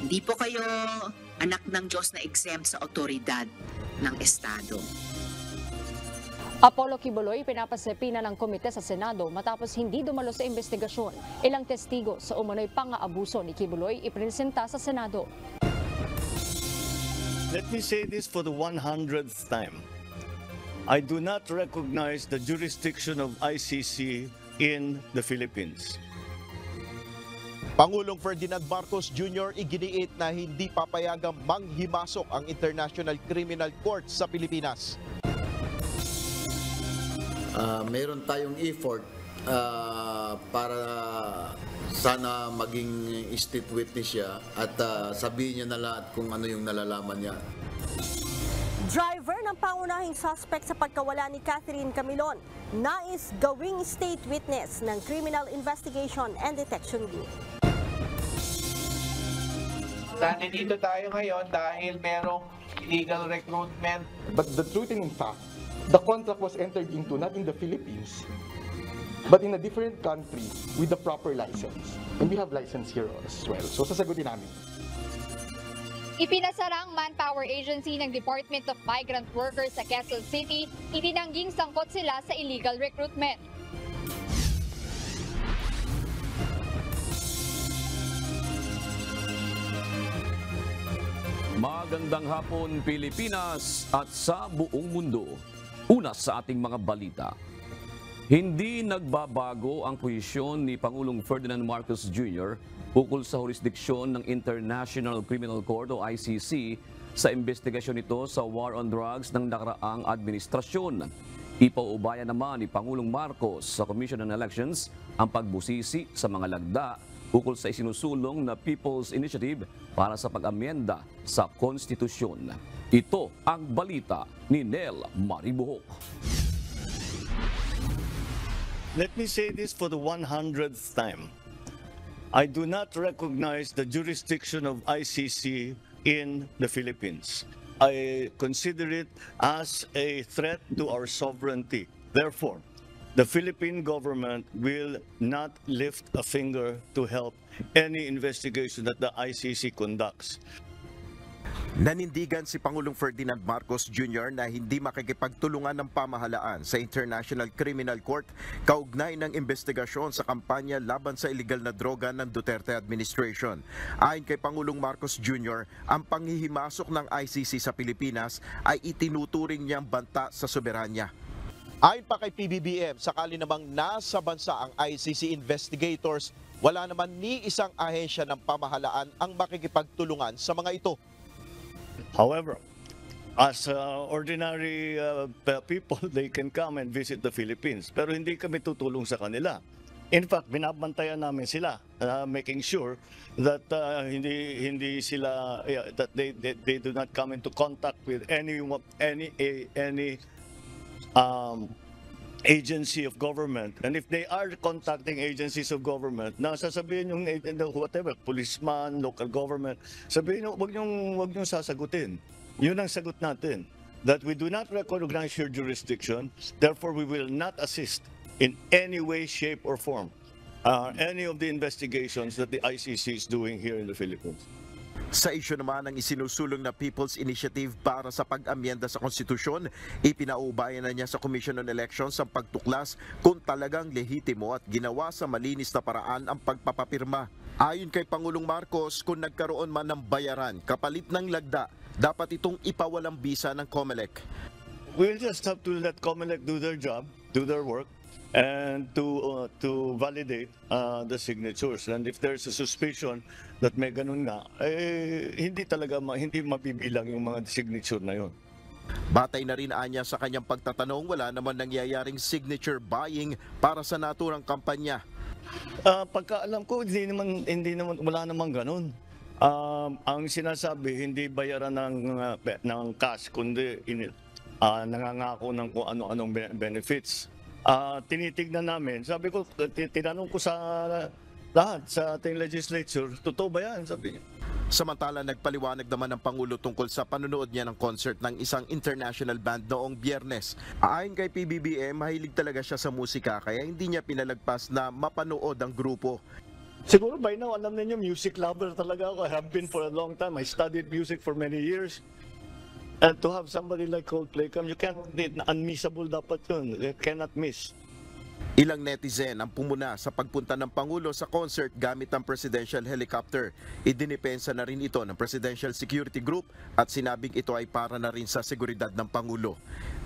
Hindi po kayo anak ng Diyos na exempt sa otoridad ng Estado. Apollo Kibuloy pinapasipina ng komite sa Senado matapos hindi dumalo sa investigasyon. Ilang testigo sa umano'y pang-aabuso ni Kibuloy ipresenta sa Senado. Let me say this for the 100th time. I do not recognize the jurisdiction of ICC in the Philippines. Pangulong Ferdinand Marcos Jr. iginiit na hindi papayagang manghimasok ang International Criminal Court sa Pilipinas. Meron tayong effort para sana maging state witness siya at sabihin niya na lahat kung ano yung nalalaman niya. Driver ng pangunahing suspect sa pagkawala ni Catherine Camilon, nais gawing state witness ng Criminal Investigation and Detection Group. Nandito tayo ngayon dahil merong illegal recruitment. But the truth in fact, the contract was entered into not in the Philippines, but in a different country with the proper license. And we have license here as well. So sasagutin namin. Ipinasarang manpower agency ng Department of Migrant Workers sa Quezon City, itinangging sangkot sila sa illegal recruitment. Magandang hapon Pilipinas at sa buong mundo. Una sa ating mga balita. Hindi nagbabago ang posisyon ni Pangulong Ferdinand Marcos Jr. ukol sa jurisdiksyon ng International Criminal Court o ICC sa investigasyon nito sa war on drugs ng nakaraang administrasyon. Ipaubaya naman ni Pangulong Marcos sa Commission on Elections ang pagbusisi sa mga lagda ukol sa isinusulong na People's Initiative para sa pag-amyenda sa konstitusyon. Ito ang balita ni Nel Maribuhok. Let me say this for the 100th time. I do not recognize the jurisdiction of ICC in the Philippines. I consider it as a threat to our sovereignty. Therefore, the Philippine government will not lift a finger to help any investigation that the ICC conducts. Nanindigan si Pangulong Ferdinand Marcos Jr. na hindi makikipagtulungan ng pamahalaan sa International Criminal Court kaugnay ng investigasyon sa kampanya laban sa illegal na droga ng Duterte administration. Ayon kay Pangulong Marcos Jr., ang panghihimasok ng ICC sa Pilipinas ay itinuturing niyang banta sa soberanya. Ayon pa kay PBBM, sakali namang nasa bansa ang ICC investigators, wala naman ni isang ahensya ng pamahalaan ang makikipagtulungan sa mga ito. However, as ordinary people, they can come and visit the Philippines. Pero hindi kami tutulong sa kanila. In fact, binabantayan namin sila, making sure that hindi sila that they do not come into contact with any agency of government. And if they are contacting agencies of government, na sasabihin yung whatever, policeman, local government, sabihin nyo, wag nyong sasagutin. Yun ang sagot natin. That we do not recognize your jurisdiction, therefore we will not assist in any way, shape, or form any of the investigations that the ICC is doing here in the Philippines. Sa isyu naman ng isinusulong na People's Initiative para sa pag-amyenda sa konstitusyon, ipinaubayan na niya sa Commission on Elections ang pagtuklas kung talagang lehitimo at ginawa sa malinis na paraan ang pagpapapirma. Ayon kay Pangulong Marcos, kung nagkaroon man ng bayaran kapalit ng lagda, dapat itong ipawalang bisa ng COMELEC. We'll just have to let COMELEC do their job, do their work, and to validate the signatures. And if there's a suspicion that may ganun nga, hindi mabibilang yung mga signature na yun. Batay na rin anya sa kanyang pagtatanong, wala naman nangyayaring signature buying para sa naturang kampanya. Pagkaalam ko, wala naman ganun. Ang sinasabi, hindi bayaran ng cash, kundi nangangako ng kung ano-anong benefits. Tinitignan namin, sabi ko, tinanong ko sa lahat sa ating legislature, totoo ba yan? Sabi niya. Samantala, nagpaliwanag naman ng Pangulo tungkol sa panonood niya ng concert ng isang international band noong Biyernes. Ayon kay PBBM, mahilig talaga siya sa musika kaya hindi niya pinalagpas na mapanood ang grupo. Siguro by now, alam ninyo, music lover talaga ako. I have been for a long time. I studied music for many years. And to have somebody like Coldplay come, you can't, unmissable dapat yun. You cannot miss. Ilang netizen ang pumuna sa pagpunta ng Pangulo sa concert gamit ang presidential helicopter. Idinipensa na rin ito ng Presidential Security Group at sinabing ito ay para na rin sa seguridad ng Pangulo.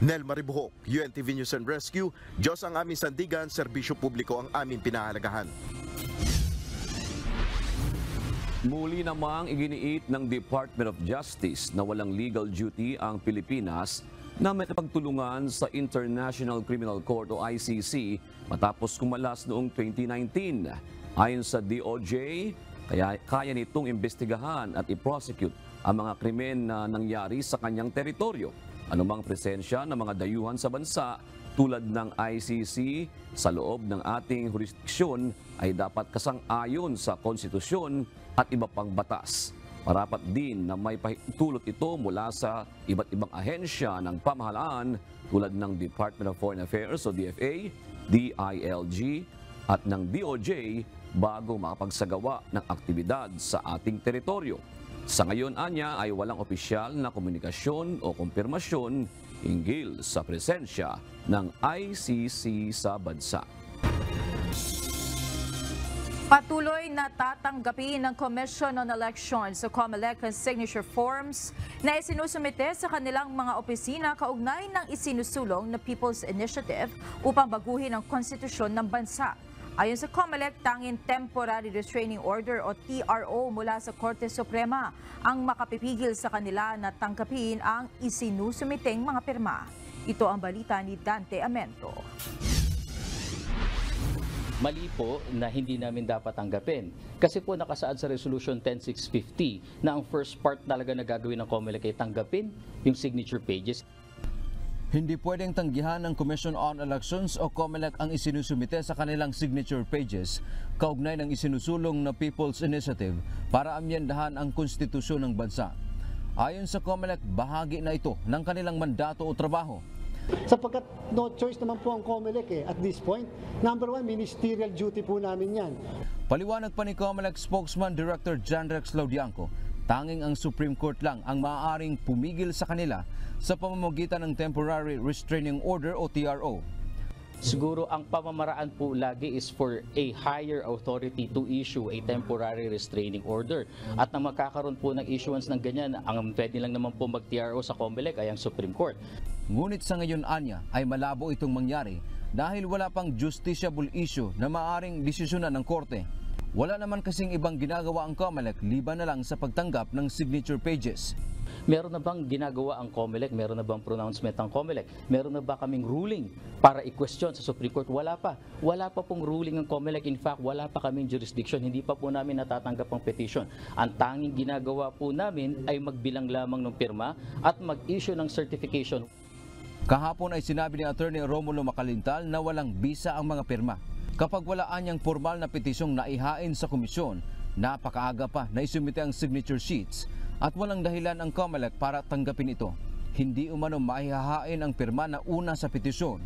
Nel Maribuhok, UNTV News and Rescue, Diyos ang aming sandigan, serbisyo publiko ang aming pinahalagahan. Muli namang iginiit ng Department of Justice na walang legal duty ang Pilipinas na may pagtulungan sa International Criminal Court o ICC matapos kumalas noong 2019. Ayon sa DOJ, kaya nitong imbestigahan at i-prosecute ang mga krimen na nangyari sa kanyang teritoryo. Anumang presensya ng mga dayuhan sa bansa tulad ng ICC sa loob ng ating jurisdiksyon ay dapat kasang-ayon sa konstitusyon at iba pang batas. Marapat din na may pahintulot ito mula sa iba't ibang ahensya ng pamahalaan tulad ng Department of Foreign Affairs o DFA, DILG at ng DOJ bago makapagsagawa ng aktibidad sa ating teritoryo. Sa ngayon, anya, ay walang opisyal na komunikasyon o kumpirmasyon hinggil sa presensya ng ICC sa bansa. Patuloy na tatanggapin ng Commission on Elections sa COMELEC ang signature forms na isinusumite sa kanilang mga opisina kaugnay ng isinusulong na People's Initiative upang baguhin ang konstitusyon ng bansa. Ayon sa COMELEC, tanging Temporary Restraining Order o TRO mula sa Korte Suprema ang makapipigil sa kanila na tangkapin ang isinusumiteng mga pirma. Ito ang balita ni Dante Amento. Mali po na hindi namin dapat tanggapin. Kasi po nakasaad sa Resolution 10650 na ang first part talaga na gagawin ng COMELEC ay tanggapin yung signature pages. Hindi pwedeng tanggihan ng Commission on Elections o COMELEC ang isinusumite sa kanilang signature pages kaugnay ng isinusulong na People's Initiative para amyendahan ang konstitusyon ng bansa. Ayon sa COMELEC, bahagi na ito ng kanilang mandato o trabaho. Sapagkat no choice naman po ang COMELEC at this point. Number one, ministerial duty po namin yan. Paliwanag pa ni COMELEC spokesman Director John Rex Laudianco, tanging ang Supreme Court lang ang maaaring pumigil sa kanila sa pamamagitan ng Temporary Restraining Order o TRO. Siguro ang pamamaraan po lagi is for a higher authority to issue a temporary restraining order. At nang magkakaroon po ng issuance ng ganyan, ang pwede lang naman po mag-TRO sa COMELEC ay ang Supreme Court. Ngunit sa ngayon, anya, ay malabo itong mangyari dahil wala pang justiciable issue na maaaring desisyonan ng korte. Wala naman kasing ibang ginagawa ang COMELEC liban na lang sa pagtanggap ng signature pages. Meron na bang ginagawa ang COMELEC? Meron na bang pronouncement ang COMELEC? Meron na ba kaming ruling para i-question sa Supreme Court? Wala pa. Wala pa pong ruling ng COMELEC. In fact, wala pa kaming jurisdiction. Hindi pa po namin natatanggap ang petition. Ang tanging ginagawa po namin ay magbilang lamang ng pirma at mag-issue ng certification. Kahapon ay sinabi ni Attorney Romulo Macalintal na walang bisa ang mga pirma. Kapag wala anyang formal na petisyong naihain sa komisyon, napakaaga pa na isumite ang signature sheets at walang dahilan ang COMELEC para tanggapin ito. Hindi umano maihahain ang pirma na una sa petisyon.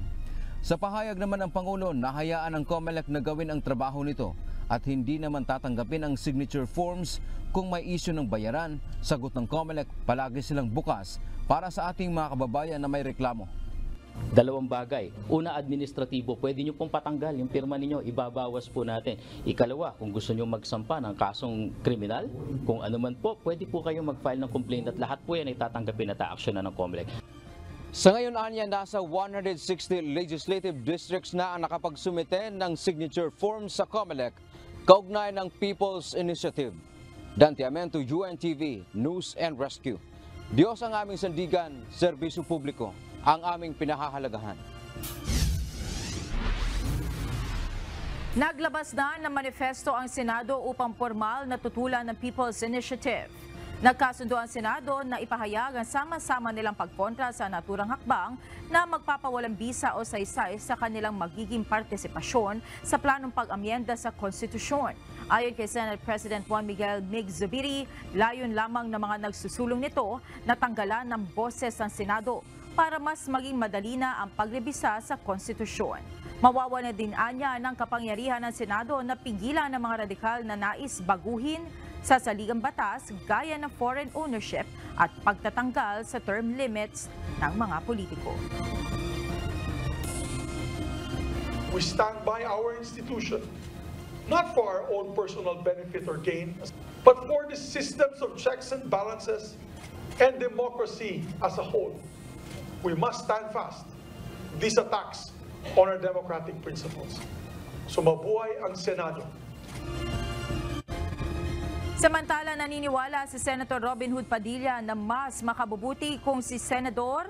Sa pahayag naman ng Pangulo, nahayaan ang COMELEC na gawin ang trabaho nito at hindi naman tatanggapin ang signature forms kung may issue ng bayaran. Sagot ng COMELEC, palagi silang bukas para sa ating mga kababayan na may reklamo. Dalawang bagay. Una, administratibo. Pwede nyo pong patanggal yung pirma ninyo, ibabawas po natin. Ikalawa, kung gusto nyo magsampa ng kasong kriminal, kung ano man po, pwede po kayong mag-file ng complaint at lahat po yan ay tatanggapin at a-action na ng COMELEC. Sa ngayon, anya, nasa 160 legislative districts na ang nakapagsumite ng signature forms sa COMELEC kaugnay ng People's Initiative. Dante Amento, UNTV, News and Rescue. Diyos ang aming sandigan, serbisyo publiko ang aming pinahahalagahan. Naglabas na ng manifesto ang Senado upang formal na tutulan ng People's Initiative. Nagkasundo ang Senado na ipahayag ang sama-sama nilang pagkontra sa naturang hakbang na magpapawalang bisa o saysay sa kanilang magiging partisipasyon sa planong pag-amyenda sa konstitusyon. Ayon kay Senate President Juan Miguel Mig Zubiri, layon lamang ng mga nagsusulong nito na tanggalan ng boses ng Senado para mas maging madali na ang pagrebisa sa konstitusyon. Mawawalan din anya ng kapangyarihan ng Senado na pigilan ng mga radikal na nais baguhin sa saligang batas gaya ng foreign ownership at pagtatanggal sa term limits ng mga politiko. We stand by our institution, not for our own personal benefit or gain, but for the systems of checks and balances and democracy as a whole. We must stand fast these attacks on our democratic principles. Sumabuhay ang Senado. Samantala, naniniwala si Senator Robin Hood Padilla na mas makabubuti kung si Senator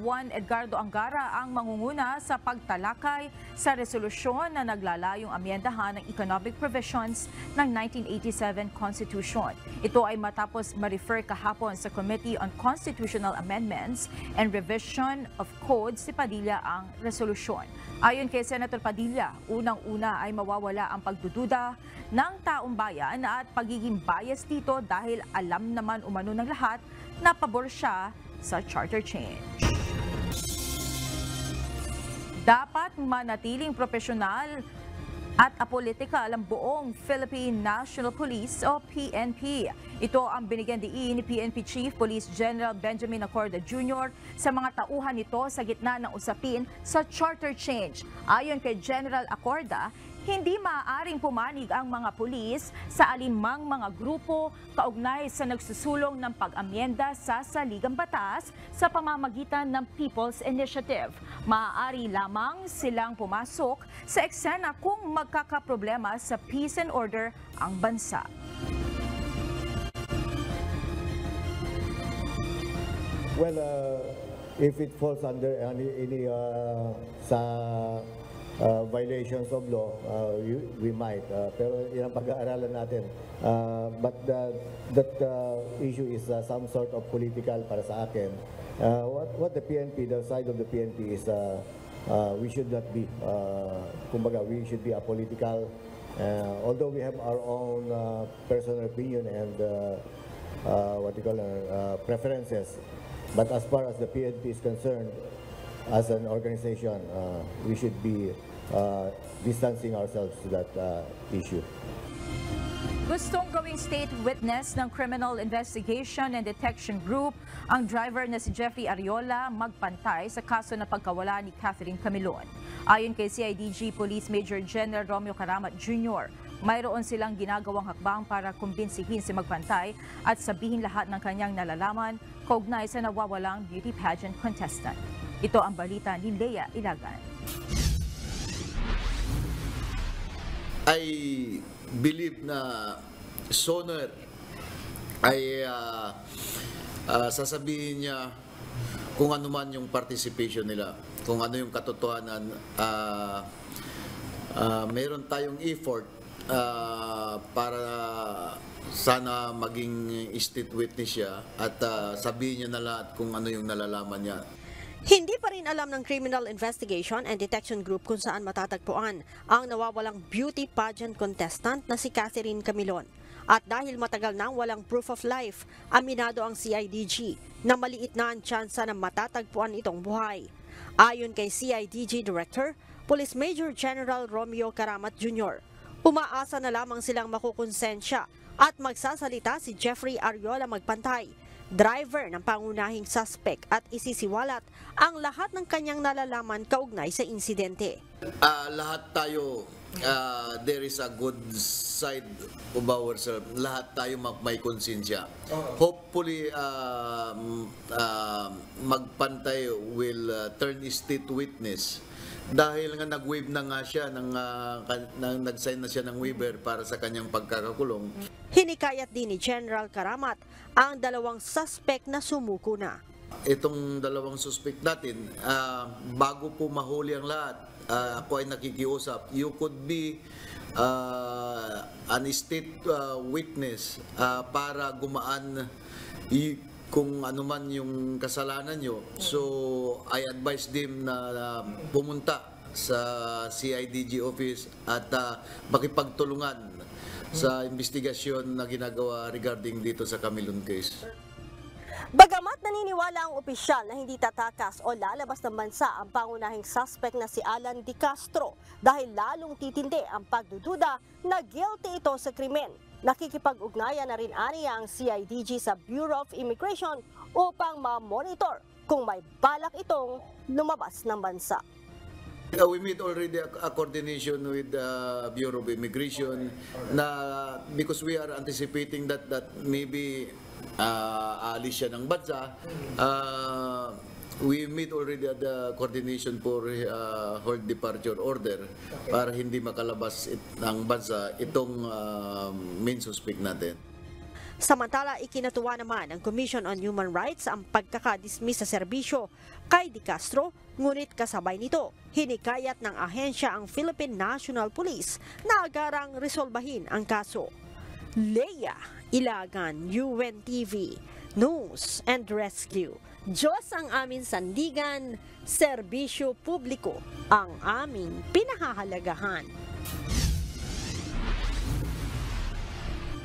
Juan Edgardo Angara ang mangunguna sa pagtalakay sa resolusyon na naglalayong amyendahan ng economic provisions ng 1987 Constitution. Ito ay matapos ma-refer kahapon sa Committee on Constitutional Amendments and Revision of Codes si Padilla ang resolusyon. Ayon kay Senator Padilla, unang-una ay mawawala ang pagdududa ng taong bayan at pagiging bias dito dahil alam naman umano ng lahat na pabor siya sa charter change. Dapat manatiling profesional at apolitikal ang buong Philippine National Police o PNP. Ito ang binigyan diin ni PNP Chief Police General Benjamin Acorda Jr. sa mga tauhan nito sa gitna ng usapin sa charter change. Ayon kay General Acorda, hindi maaaring pumanig ang mga pulis sa alinmang mga grupo kaugnay sa nagsusulong ng pag-amyenda sa saligang batas sa pamamagitan ng People's Initiative. Maaari lamang silang pumasok sa eksena kung magkakaproblema sa peace and order ang bansa. Well, if it falls under any violations of law, we might. Pero yan ang pag-aaralan natin. But that issue is some sort of political para sa akin. What the PNP, the side of the PNP is, we should not be, kumbaga, we should be apolitical. Although we have our own personal opinion and preferences, but as far as the PNP is concerned, as an organization, we should be distancing ourselves to that issue. Gustong gawing state witness ng Criminal Investigation and Detection Group ang driver na si Jeffrey Ariola magpantay sa kaso na pagkawala ni Catherine Camilon. Ayon kay CIDG Police Major General Romeo Caramat Jr., mayroon silang ginagawang hakbang para kumbinsihin si magpantay at sabihin lahat ng kanyang nalalaman kaugnay sa nawawalang beauty pageant contestant. Ito ang balita ni Lea Ilagan. I believe na sooner ay sasabihin niya kung ano man yung participation nila, kung ano yung katotohanan. Meron tayong effort para sana maging state witness siya at sabihin niya na lahat kung ano yung nalalaman niya. Hindi pa rin alam ng Criminal Investigation and Detection Group kung saan matatagpuan ang nawawalang beauty pageant contestant na si Catherine Camilon. At dahil matagal nang walang proof of life, aminado ang CIDG na maliit na ang tsansa na matatagpuan itong buhay. Ayon kay CIDG Director, Police Major General Romeo Caramat Jr., umaasa na lamang silang makukonsensya at magsasalita si Jeffrey Ariola Magpantay, driver ng pangunahing suspect, at isisiwalat ang lahat ng kanyang nalalaman kaugnay sa insidente. Lahat tayo, there is a good side of ourselves. Lahat tayo may konsensya. Hopefully, Magpantay will turn state witness. Dahil nga nag-waive na nga siya, nag-sign na siya ng waiver para sa kanyang pagkakakulong. Hinikayat din ni General Caramat ang dalawang suspect na sumuko na. Itong dalawang suspect natin, bago po mahuli ang lahat, ako ay nakikiusap, you could be an state witness para gumaan kung ano man yung kasalanan nyo. So, I advise them na pumunta sa CIDG office at makipagtulungan sa investigasyon na ginagawa regarding dito sa Camilon case. Bagamat naniniwala ang opisyal na hindi tatakas o lalabas ng bansa ang pangunahing suspect na si Alan De Castro dahil lalong titindi ang pagdududa na guilty ito sa krimen. Nakikipag-ugnayan na rin aniya ang CIDG sa Bureau of Immigration upang ma-monitor kung may balak itong lumabas ng bansa. We made already a coordination with the Bureau of Immigration na because we are anticipating that maybe aalis siya ng bansa. We made already the coordination for hold departure order para hindi makalabas ng bansa itong main suspect natin. Samantala, ikinatuwa naman ng Commission on Human Rights ang pagkakadismiss sa serbisyo kay De Castro, ngunit kasabay nito, hinikayat ng ahensya ang Philippine National Police na agarang resolbahin ang kaso. Leia Ilagan, UNTV, News and Rescue. Diyos ang aming sandigan, serbisyo publiko ang aming pinahahalagahan.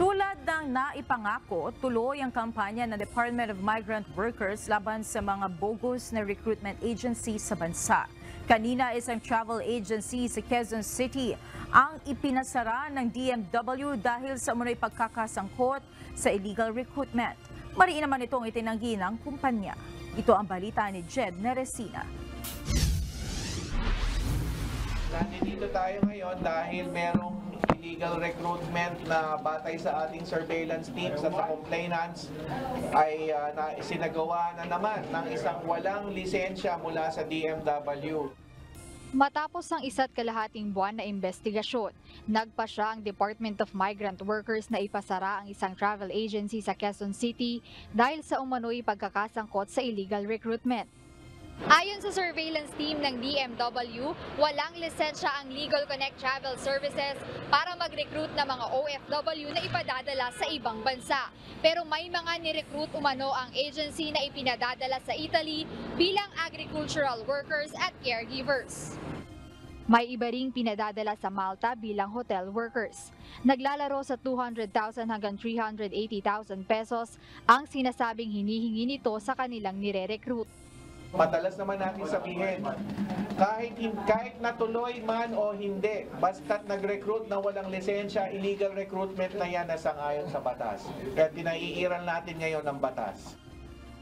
Tulad ng naipangako, tuloy ang kampanya ng Department of Migrant Workers laban sa mga bogus na recruitment agency sa bansa. Kanina isang travel agency sa Quezon City ang ipinasara ng DMW dahil sa umunoy pagkakasangkot sa illegal recruitment. Mariin naman itong itinanggi ng kumpanya. Ito ang balita ni Jed Neresina. Nandito tayo ngayon dahil merong illegal recruitment na batay sa ating surveillance teams at sa complainants ay sinagawa na naman ng isang walang lisensya mula sa DMW. Matapos ang 1.5 buwan na investigasyon, nagpasya ang Department of Migrant Workers na ipasara ang isang travel agency sa Quezon City dahil sa umano'y pagkakasangkot sa illegal recruitment. Ayon sa surveillance team ng DMW, walang lisensya ang Legal Connect Travel Services para mag-recruit ng mga OFW na ipadadala sa ibang bansa. Pero may mga ni-recruit umano ang agency na ipinadadala sa Italy bilang agricultural workers at caregivers. May iba ring pinadadala sa Malta bilang hotel workers. Naglalaro sa 200,000 hanggang 380,000 pesos ang sinasabing hinihingi nito sa kanilang nire-recruit. Madalas naman natin sabihin, kahit natuloy man o hindi, basta't nag-recruit na walang lisensya, illegal recruitment na yan na sang-ayon sa batas. Kaya tinaiiral natin ngayon ang batas.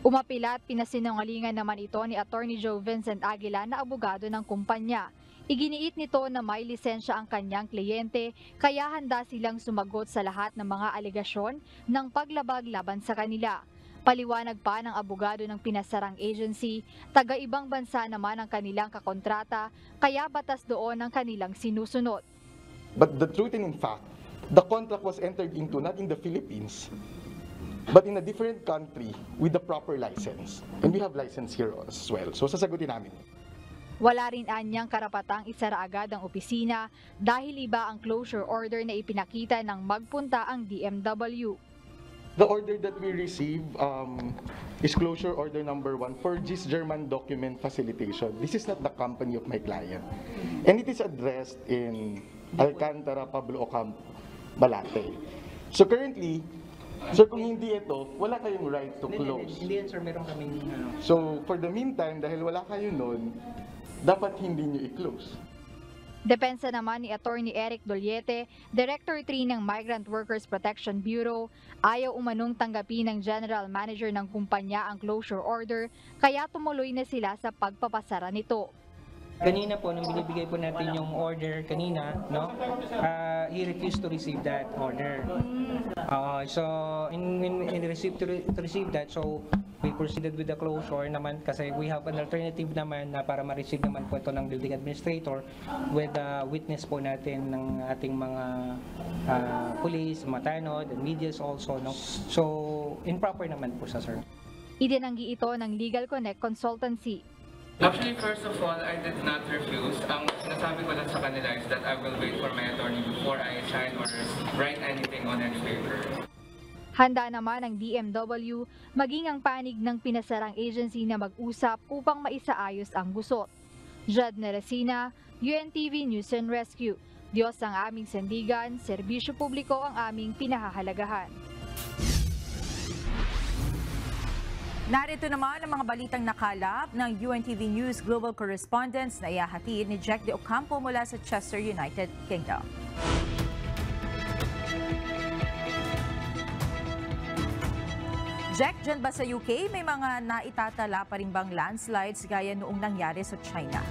Umapila at pinasinungalingan naman ito ni Attorney Joe Vincent Aguila na abogado ng kumpanya. Iginiit nito na may lisensya ang kanyang kliyente kaya handa silang sumagot sa lahat ng mga alegasyon ng paglabag laban sa kanila. Paliwanag pa ng abogado ng pinasarang agency, taga-ibang bansa naman ang kanilang kakontrata, kaya batas doon ang kanilang sinusunod. But the truth and in fact, the contract was entered into not in the Philippines, but in a different country with the proper license. And we have license here as well. So sasagutin namin. Wala rin anyang karapatang isara agad ang opisina dahil iba ang closure order na ipinakita ng magpunta ang DMW. The order that we receive is closure order number 1 for GIS German document facilitation. This is not the company of my client. And it is addressed in Alcantara, Pablo Ocampo, Balate. So currently, sir, kung hindi ito, wala kayong right to close. Hindi yan, sir, meron kaming So for the meantime, dahil wala kayo nun, dapat hindi nyo i-close. Depensa naman ni Attorney Eric Dolyete, Director 3 ng Migrant Workers Protection Bureau, ayaw umanong tanggapin ng General Manager ng kumpanya ang closure order, kaya tumuloy na sila sa pagpapasara nito. Kanina po, nung binibigay po natin yung order kanina, no, he refused to receive that order. So, in receive to receive that, so we proceeded with the closure naman kasi we have an alternative naman na para ma-receive naman po ito ng building administrator with the witness po natin ng ating mga police, matanod, and medias also. No? So, improper naman po sa sir. Idinanggi ito ng Legal Connect Consultancy. Actually, first of all, I did not refuse. Ang sinasabi ko lang sa kanila is that I will wait for my attorney before I sign or write anything on any paper. Handa naman ang DMW maging ang panig ng pinasarang agency na mag-usap upang maisaayos ang gusot. Jed Neresina, UNTV News and Rescue. Diyos ang aming sandigan, serbisyo publiko ang aming pinahahalagahan. Narito naman ang mga balitang nakalap ng UNTV News Global Correspondents na ihahatid ni Jack De Ocampo mula sa Chester, United Kingdom. Jack, dyan ba sa UK may mga naitatala pa rin bang landslides gaya noong nangyari sa China?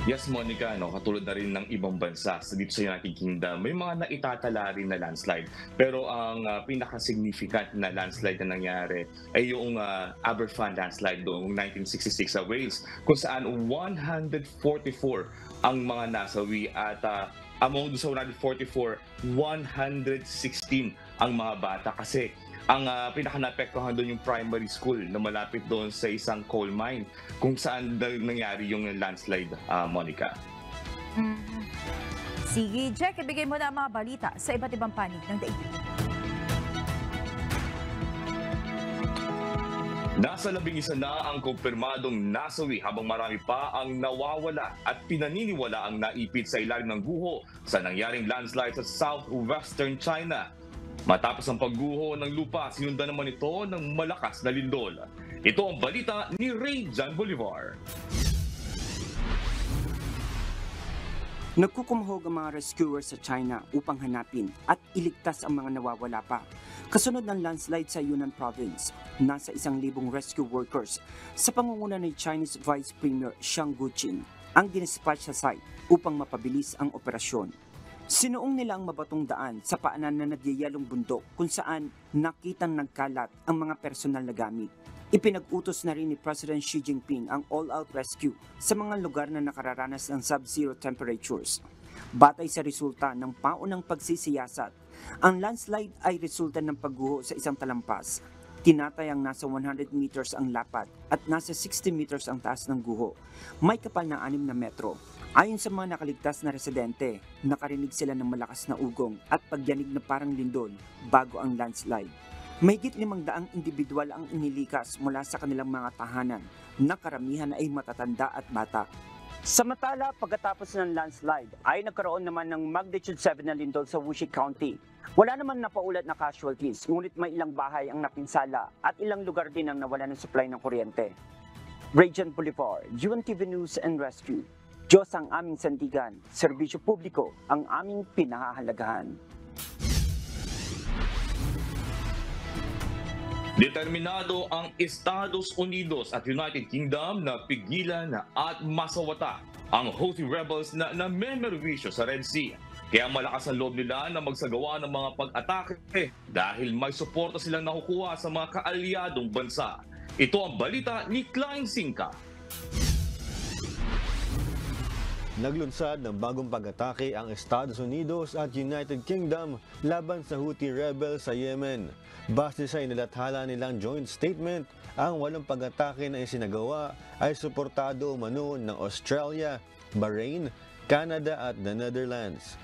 Yes, Monica, katulad na rin ng ibang bansa dito sa United Kingdom, may mga naitatala rin na landslide. Pero ang pinaka-significant na landslide na nangyari ay yung Aberfan landslide noong 1966 sa Wales, kung saan 144 ang mga nasawi at among sa 144, 116 ang mga bata kasi ang pinaka-naapektuhan doon yung primary school na malapit doon sa isang coal mine kung saan nangyari yung landslide, Monica. Sige, Jack, ibigay mo na ang mga balita sa iba't ibang panig ng daigdig. Nasa 11 na ang kumpirmadong nasawi habang marami pa ang nawawala at pinaniniwala ang naipit sa ilalim ng guho sa nangyaring landslide sa southwestern China. Matapos ang pagguho ng lupa, sinundan naman ito ng malakas na lindol. Ito ang balita ni Ray Jan Bolivar. Nagkukumhog ang mga rescuers sa China upang hanapin at iligtas ang mga nawawala pa. Kasunod ng landslide sa Yunnan Province, nasa 1,000 rescue workers sa pangunguna ni Chinese Vice Premier Xiang Guqin ang dinispatch sa site upang mapabilis ang operasyon. Sinuong nila ang mabatong daan sa paanan na nagyayalong bundok kung saan nakitang nagkalat ang mga personal na gamit. Ipinag-utos na rin ni President Xi Jinping ang all-out rescue sa mga lugar na nakararanas ng sub-zero temperatures. Batay sa resulta ng paunang pagsisiyasat, ang landslide ay resulta ng pagguho sa isang talampas. Tinatayang nasa 100 meters ang lapad at nasa 60 meters ang taas ng guho. May kapal na 6 na metro. Ayon sa mga nakaligtas na residente, nakarinig sila ng malakas na ugong at pagyanig na parang lindol bago ang landslide. Mahigit 500 individual ang inilikas mula sa kanilang mga tahanan na karamihan ay matatanda at bata. Samantala, pagkatapos ng landslide ay nagkaroon naman ng magnitude 7 na lindol sa Wuxi County. Wala naman napaulat na casualties, ngunit may ilang bahay ang napinsala at ilang lugar din ang nawala ng supply ng kuryente. Rajan Bolivar, UNTV News and Rescue. Diyos ang aming sandigan, serbisyo publiko ang aming pinahahalagahan. Determinado ang Estados Unidos at United Kingdom na pigilan at masawata ang Houthi rebels na namemerwisyo sa Red Sea. Kaya malakas ang loob nila na magsagawa ng mga pag-atake dahil may suporta silang nakukuha sa mga kaalyadong bansa. Ito ang balita ni Klein Sinka. Naglunsad ng bagong pag-atake ang Estados Unidos at United Kingdom laban sa Houthi rebels sa Yemen. Base sa inilathala nilang joint statement, ang 8 pag-atake na isinagawa ay suportado umano ng Australia, Bahrain, Canada at the Netherlands.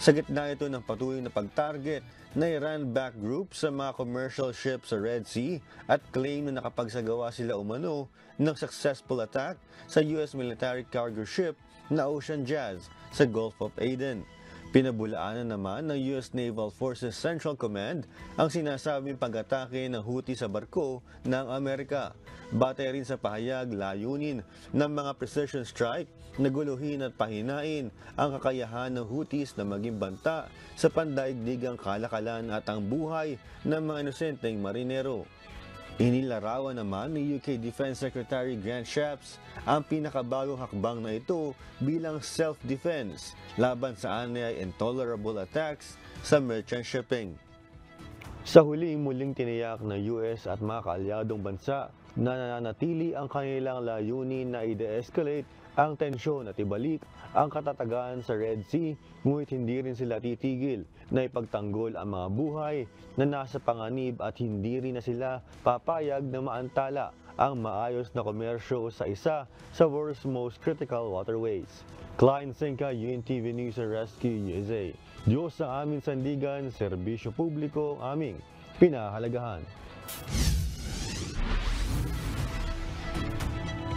Sa gitna ito ng patuloy na pag-target na Iran-backed group sa mga commercial ships sa Red Sea at claim na nakapagsagawa sila umano ng successful attack sa US military cargo ship na Ocean Jazz sa Gulf of Aden. Pinabulaanan naman ng US Naval Forces Central Command ang sinasabing pag-atake ng Houthi sa barko ng Amerika. Batay rin sa pahayag, layunin ng mga precision strike na guluhin at pahinain ang kakayahan ng Houthis na maging banta sa pandaigdigang kalakalan at ang buhay ng mga inosenteng marinero. Inilarawan naman ni UK Defense Secretary Grant Shapps ang pinakabagong hakbang na ito bilang self-defense laban sa anyay intolerable attacks sa merchant shipping. Sa huli, muling tiniyak ng US at mga kaalyadong bansa na nananatili ang kanilang layunin na i-de-escalate ang tensyon at ibalik ang katatagan sa Red Sea, ngunit hindi rin sila titigil na ipagtanggol ang mga buhay na nasa panganib at hindi rin na sila papayag na maantala ang maayos na komersyo sa isa sa world's most critical waterways. Klein Sinka, UNTV News and Rescue, USA. Diyos sa aming sandigan, serbisyo publiko aming pinahalagahan.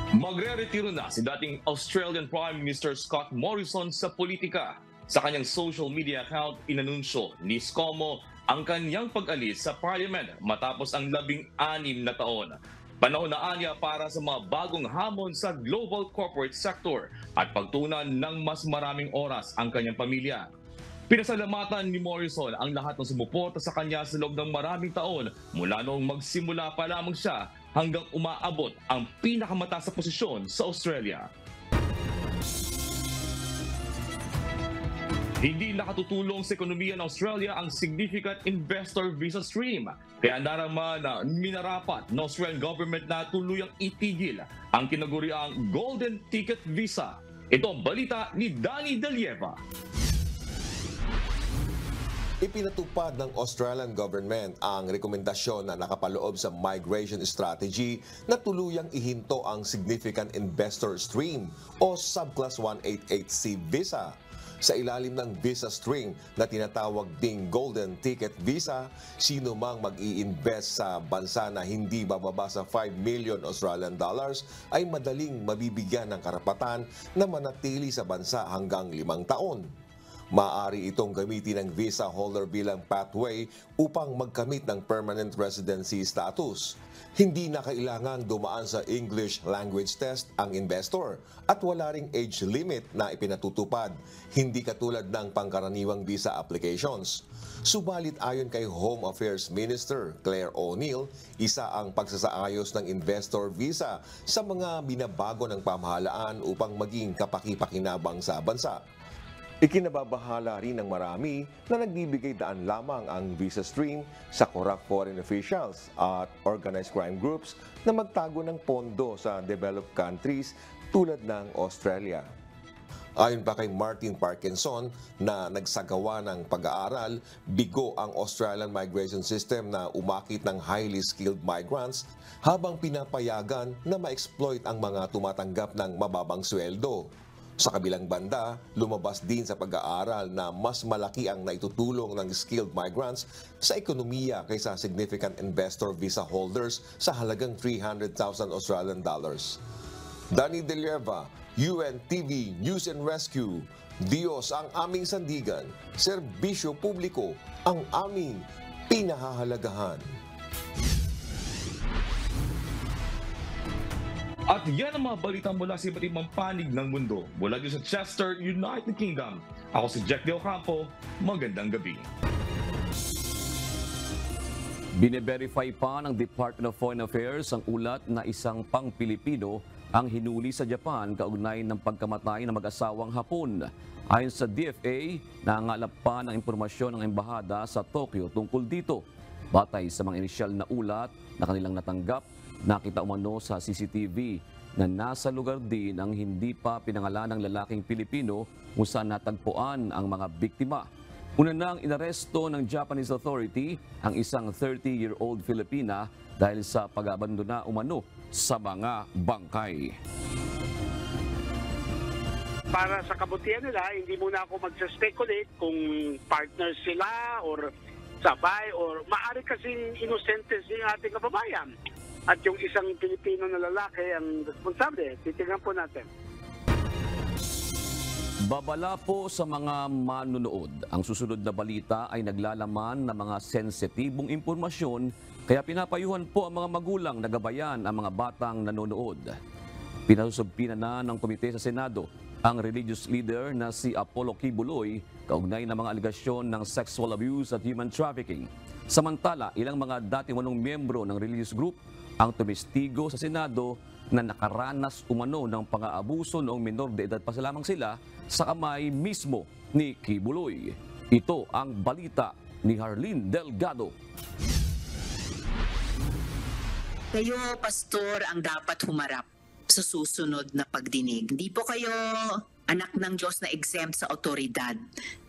Magre-retiro na si dating Australian Prime Minister Scott Morrison sa politika. Sa kanyang social media account, inanunsyo ni ScoMo ang kanyang pag-alis sa Parliament matapos ang 16 na taon. Panahon na anya para sa mga bagong hamon sa global corporate sector at pagtunan ng mas maraming oras ang kanyang pamilya. Pinasalamatan ni Morrison ang lahat ng sumuporta sa kanya sa loob ng maraming taon mula noong magsimula pa lamang siya hanggang umaabot ang pinakamataas na posisyon sa Australia. Hindi nakatutulong sa ekonomiya ng Australia ang significant investor visa stream. Kaya narama na minarapat ng Australian government na tuluyang itigil ang kinaguriang Golden Ticket Visa. Ito ang balita ni Danny Delieva. Ipinatupad ng Australian government ang rekomendasyon na nakapaloob sa migration strategy na tuluyang ihinto ang significant investor stream o subclass 188C visa. Sa ilalim ng visa stream na tinatawag ding Golden Ticket Visa, sino mang mag-i-invest sa bansa na hindi bababa sa 5 million Australian dollars ay madaling mabibigyan ng karapatan na manatili sa bansa hanggang 5 taon. Maaari itong gamitin ng visa holder bilang pathway upang magkamit ng permanent residency status. Hindi na kailangang dumaan sa English language test ang investor at wala ring age limit na ipinatutupad, hindi katulad ng pangkaraniwang visa applications. Subalit ayon kay Home Affairs Minister Claire O'Neill, isa ang pagsasaayos ng investor visa sa mga binabago ng pamahalaan upang maging kapaki-pakinabang sa bansa. Ikinababahala rin ng marami na nagbibigay daan lamang ang visa stream sa corrupt foreign officials at organized crime groups na magtago ng pondo sa developed countries tulad ng Australia. Ayon pa kay Martin Parkinson na nagsagawa ng pag-aaral, bigo ang Australian migration system na umakit ng highly skilled migrants habang pinapayagan na ma-exploit ang mga tumatanggap ng mababang sweldo. Sa kabilang banda, lumabas din sa pag-aaral na mas malaki ang naitutulong ng skilled migrants sa ekonomiya kaysa significant investor visa holders sa halagang 300,000 Australian dollars. Danny Delieva, UNTV News and Rescue. Diyos ang aming sandigan, serbisyo publiko ang aming pinahahalagahan. At yan ang mga balita mula sa iba't ibang panig ng mundo. Mula dito sa Chester, United Kingdom. Ako si Jack De Ocampo. Magandang gabi. Bine-verify pa ng Department of Foreign Affairs ang ulat na isang pang-Pilipino ang hinuli sa Japan kaugnay ng pagkamatay ng mag-asawang Hapon. Ayon sa DFA, nangangalap pa ng impormasyon ng embahada sa Tokyo tungkol dito. Batay sa mga inisyal na ulat na kanilang natanggap, nakita umano sa CCTV na nasa lugar din ang hindi pa pinangalan ng lalaking Pilipino kung saan natagpuan ang mga biktima. Una nang inaresto ng Japanese authority ang isang 30-year-old Filipina dahil sa pag-abandona umano sa mga bangkay. Para sa kabutihan nila, hindi muna ako mag-speculate kung partners sila or sabay or maaari kasing inosente si ating kababayan. At yung isang Pilipino na lalaki ang responsable. Titingnan po natin. Babala po sa mga manunood. Ang susunod na balita ay naglalaman ng mga sensitibong impormasyon, kaya pinapayuhan po ang mga magulang na gabayan ang mga batang nanonood. Pinasusumpina na ng komite sa Senado ang religious leader na si Apollo Kibuloy kaugnay ng mga aligasyon ng sexual abuse at human trafficking. Samantala, ilang mga dati manong miyembro ng religious group ang tumestigo sa Senado na nakaranas umano ng pang-aabuso noong minor de edad pa lamang sila sa kamay mismo ni Kibuloy. Ito ang balita ni Harleen Delgado. Kayo, pastor, ang dapat humarap sa susunod na pagdinig. Hindi po kayo anak ng Diyos na exempt sa otoridad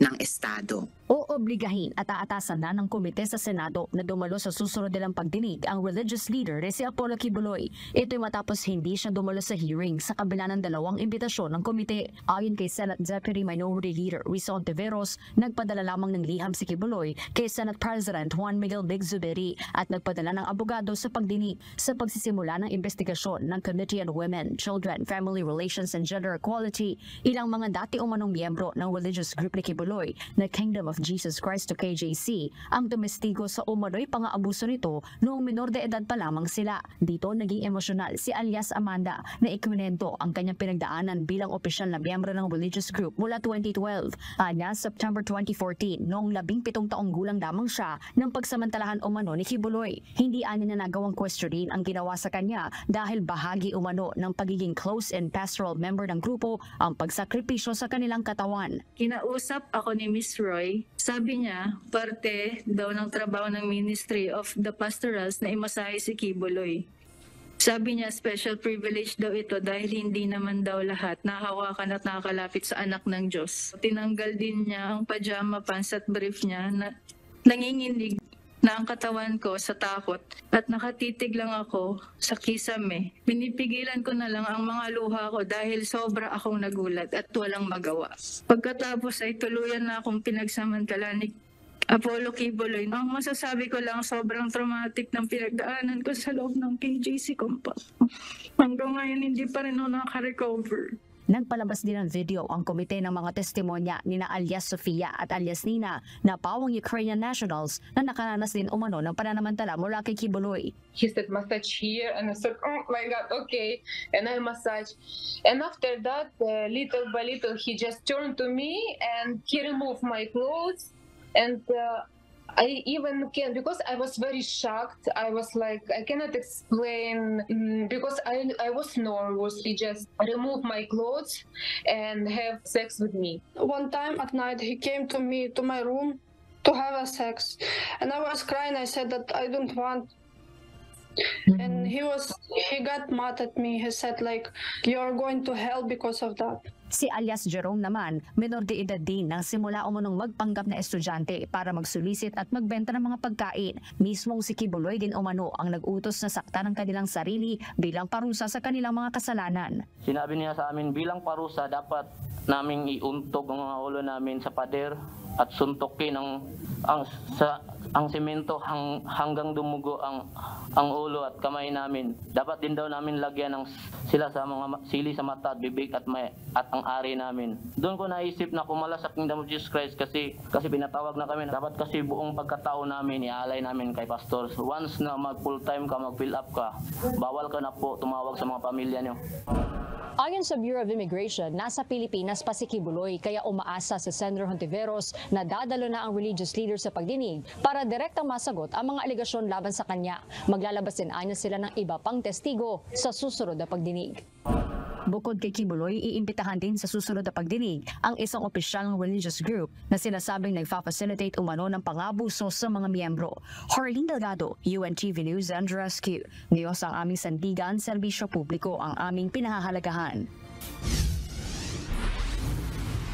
ng Estado. Oobligahin at aatasan na ng komite sa Senado na dumalo sa susunod nilang pagdinig ang religious leader na si Apollo Kibuloy. Ito'y matapos hindi siya dumalo sa hearing sa kabila ng 2 imbitasyon ng komite. Ayon kay Senate Deputy Minority Leader Rizon Tiveros, nagpadala lamang ng liham si Kibuloy kay Senate President Juan Miguel Big-Zubiri at nagpadala ng abogado sa pagdinig sa pagsisimula ng investigasyon ng Committee on Women, Children, Family Relations and Gender Equality. Ilang mga dati umanong miyembro ng religious group ni Kibuloy na Kingdom of of Jesus Christ to KJC ang tumestigo sa umano'y pang-aabuso nito noong minor de edad pa lamang sila. Dito naging emosyonal si alias Amanda na ikwinento ang kanyang pinagdaanan bilang opisyal na miyembro ng religious group mula 2012. Alias September 2014, noong 17 taong gulang lamang siya ng pagsamantalahan umano ni Kibuloy. Hindi ani na nagawang questionin ang ginawa sa kanya dahil bahagi umano ng pagiging close and pastoral member ng grupo ang pagsakripisyo sa kanilang katawan. Kinausap ako ni Miss Roy. Sabi niya, parte daw ng trabaho ng Ministry of the Pastorals na imasahe si Kibuloy. Sabi niya, special privilege daw ito dahil hindi naman daw lahat nahawakan at nakakalapit sa anak ng Diyos. Tinanggal din niya ang pajama pants at brief niya na nanginginig na ang katawan ko sa takot at nakatitig lang ako sa kisame. Pinipigilan ko na lang ang mga luha ko dahil sobra akong nagulat at walang magawa. Pagkatapos ay tuluyan na akong pinagsamantala ni Apollo Kibuloy. Ang masasabi ko lang, sobrang traumatic ng pinagdaanan ko sa loob ng KJC compound. Hanggang ngayon hindi pa rin ako nakarecover. Nagpalabas din ng video ang komite ng mga testimonya ni na alias Sofia at alias Nina na pawang Ukrainian nationals na nakaranas din umano ng pananamantala mula kay Kibuloy. He said massage here and I said, oh my God, okay. And I massage. And after that, little by little, he just turned to me and he removed my clothes. And I even can't, because I was very shocked. I was like, I cannot explain, because I was nervous. He just removed my clothes and have sex with me. One time at night, he came to me, to my room, to have a sex. And I was crying. I said that I don't want. And he got mad at me. He said like, you're going to hell because of that. Si alias Jerome naman, menor de edad din nang simula umunong magpanggap na estudyante para magsulisit at magbenta ng mga pagkain. Mismong si Kibuloy din umano ang nag-utos na sakta ng kanilang sarili bilang parusa sa kanilang mga kasalanan. Sinabi niya sa amin bilang parusa dapat naming iuntog ang mga ulo namin sa pader at suntukin ang semento hanggang dumugo ang ulo at kamay namin. Dapat din daw namin lagyan sila sa mga sili sa mata at bibig at ang ari namin. Doon ko naisip na kumala sa Kingdom of Jesus Christ kasi pinatawag na kami. Dapat kasi buong pagkatao namin ialay namin kay pastor. Once na mag full time ka, mag fill up ka, bawal ka na po tumawag sa mga pamilya niyo. Ayon sa Bureau of Immigration, nasa Pilipinas pa si Kibuloy kaya umaasa sa Senator Hontiveros na dadalo na ang religious leader sa pagdinig para direktang masagot ang mga alegasyon laban sa kanya. Maglalabas din anya sila ng iba pang testigo sa susunod na pagdinig. Bukod kay Kibuloy, iimbitahan din sa susunod na pagdinig ang isang opisyal ng religious group na sinasabing nagfa-facilitate umano ng pang-abuso sa mga miyembro. Harleen Delgado, UNTV News and Rescue. Ngayos ang aming sandigan, serbisyo publiko ang aming pinahahalagahan.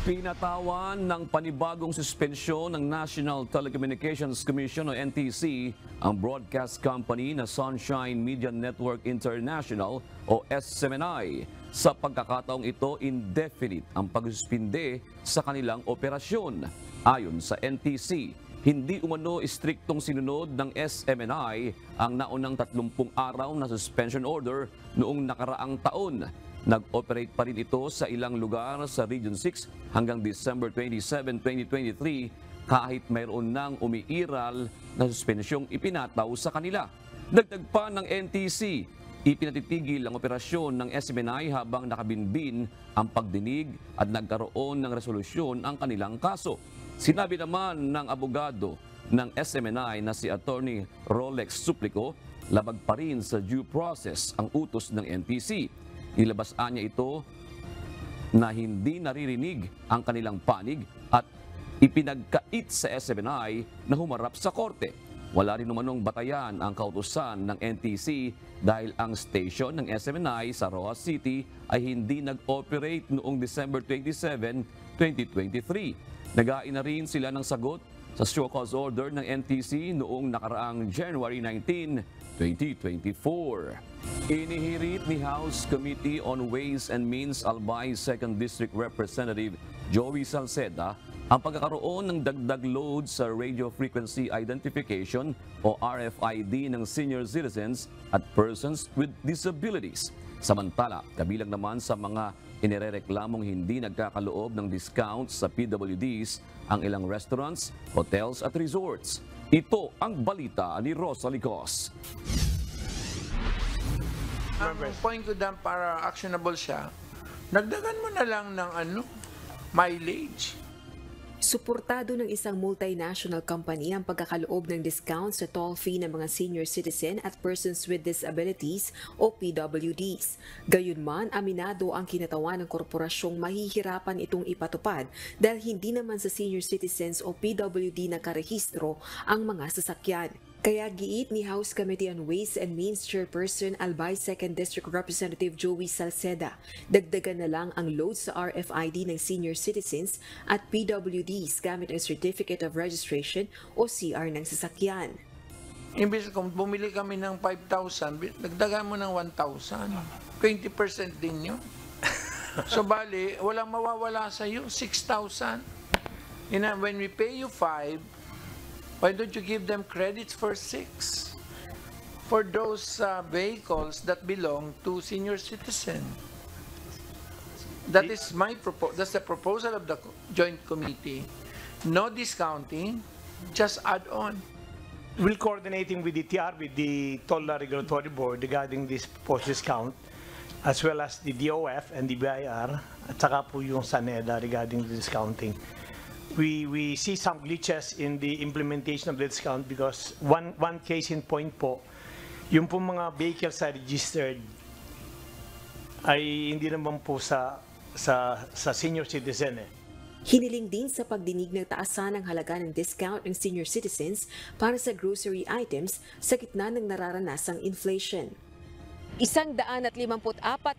Pinatawan ng panibagong suspensyon ng National Telecommunications Commission o NTC ang broadcast company na Sunshine Media Network International o SMNI. Sa pagkakataong ito, indefinite ang pagsuspinde sa kanilang operasyon. Ayon sa NTC, hindi umano istriktong sinunod ng SMNI ang naunang 30 araw na suspension order noong nakaraang taon. Nag-operate pa rin ito sa ilang lugar sa Region 6 hanggang December 27, 2023 kahit mayroon nang umiiral na suspensyong ipinataw sa kanila. Dagdag pa ng NTC, ipinatitigil ang operasyon ng SMNI habang nakabinbin ang pagdinig at nagkaroon ng resolusyon ang kanilang kaso. Sinabi naman ng abogado ng SMNI na si Attorney Rolex Suplico, labag pa rin sa due process ang utos ng NTC. Nilabasaan niya ito na hindi naririnig ang kanilang panig at ipinagkait sa SMNI na humarap sa korte. Wala rin umanong batayan ang kautusan ng NTC dahil ang station ng SMNI sa Roxas City ay hindi nag-operate noong December 27, 2023. Nag-ain na rin sila ng sagot sa show cause order ng NTC noong nakaraang January 19, 2024. Inihirit ni House Committee on Ways and Means Albay 2nd District Representative Joey Salceda ang pagkakaroon ng dagdag load sa Radio Frequency Identification o RFID ng senior citizens at persons with disabilities. Samantala, kabilang naman sa mga inirereklamong hindi nagkakaloob ng discounts sa PWDs ang ilang restaurants, hotels at resorts. Ito ang balita ni Rosa Licos. Ang point ko dyan para actionable siya, nagdagan mo na lang ng mileage. Suportado ng isang multinational company ang pagkakaloob ng discount sa toll fee ng mga senior citizen at persons with disabilities o PWDs. Gayunman, aminado ang kinatawan ng korporasyong mahihirapan itong ipatupad dahil hindi naman sa senior citizens o PWD nakarehistro ang mga sasakyan. Kaya giit ni House Committee on Ways and Means Chairperson Albay 2nd District Representative Joey Salceda, dagdagan na lang ang load sa RFID ng senior citizens at PWDs gamit ang Certificate of Registration o CR ng sasakyan. Imbes kung bumili kami ng 5,000, dagdagan mo ng 1,000. 20% din yun. So bali, walang mawawala sa iyo, 6,000. When we pay you 5, why don't you give them credits for 6 for those vehicles that belong to senior citizen? That is my that's the proposal of the joint committee. No discounting, just add on. We're coordinating with the TR, with the Toll Regulatory Board regarding this post discount, as well as the DOF and the BIR, at saka po yung SANEDA regarding the discounting. We see some glitches in the implementation of the discount because one case in point po, yung po mga vehicles na registered ay hindi naman po sa senior citizen eh. Hiniling din sa pagdinig ng taasan ng halaga ng discount ng senior citizens para sa grocery items sa gitna ng nararanasang inflation. 154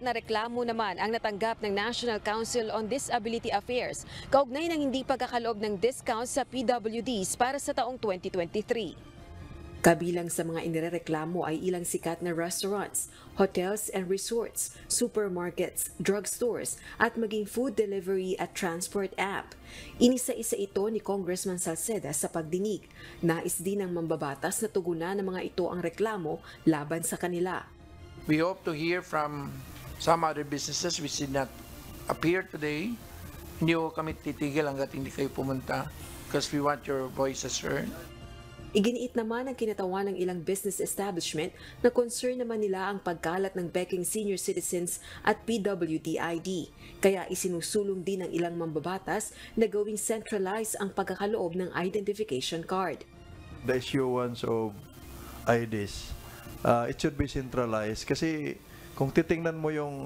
na reklamo naman ang natanggap ng National Council on Disability Affairs kaugnay ng hindi pagkakaloob ng discount sa PWDs para sa taong 2023. Kabilang sa mga inirereklamo ay ilang sikat na restaurants, hotels and resorts, supermarkets, drugstores at maging food delivery at transport app. Inisa-isa ito ni Congressman Salceda sa pagdinig. Nais din ng mambabatas na tugunan ng mga ito ang reklamo laban sa kanila. We hope to hear from some other businesses which did not appear today. Hindi ko kami titigil hanggat hindi kayo pumunta because we want your voices heard. Iginiit naman ang kinatawan ng ilang business establishment na concern naman nila ang pagkalat ng beking senior citizens at PWD ID. Kaya isinusulong din ng ilang mambabatas na gawing centralized ang pagkakaloob ng identification card. The issuance of IDs, it should be centralized kasi kung titingnan mo yung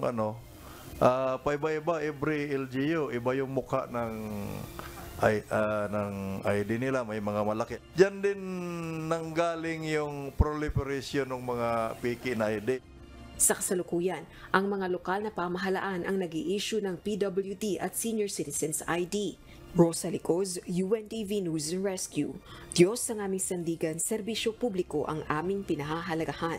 paiba-iba every LGU, iba yung mukha ng ID nila, may mga malaki. Diyan din nanggaling yung proliferation ng mga fake ID. Sa kasalukuyan, ang mga lokal na pamahalaan ang nag-i-issue ng PWD at Senior Citizens ID. Rosa Licos, UNTV News and Rescue. Diyos ang aming sandigan, serbisyo publiko ang aming pinahahalagahan.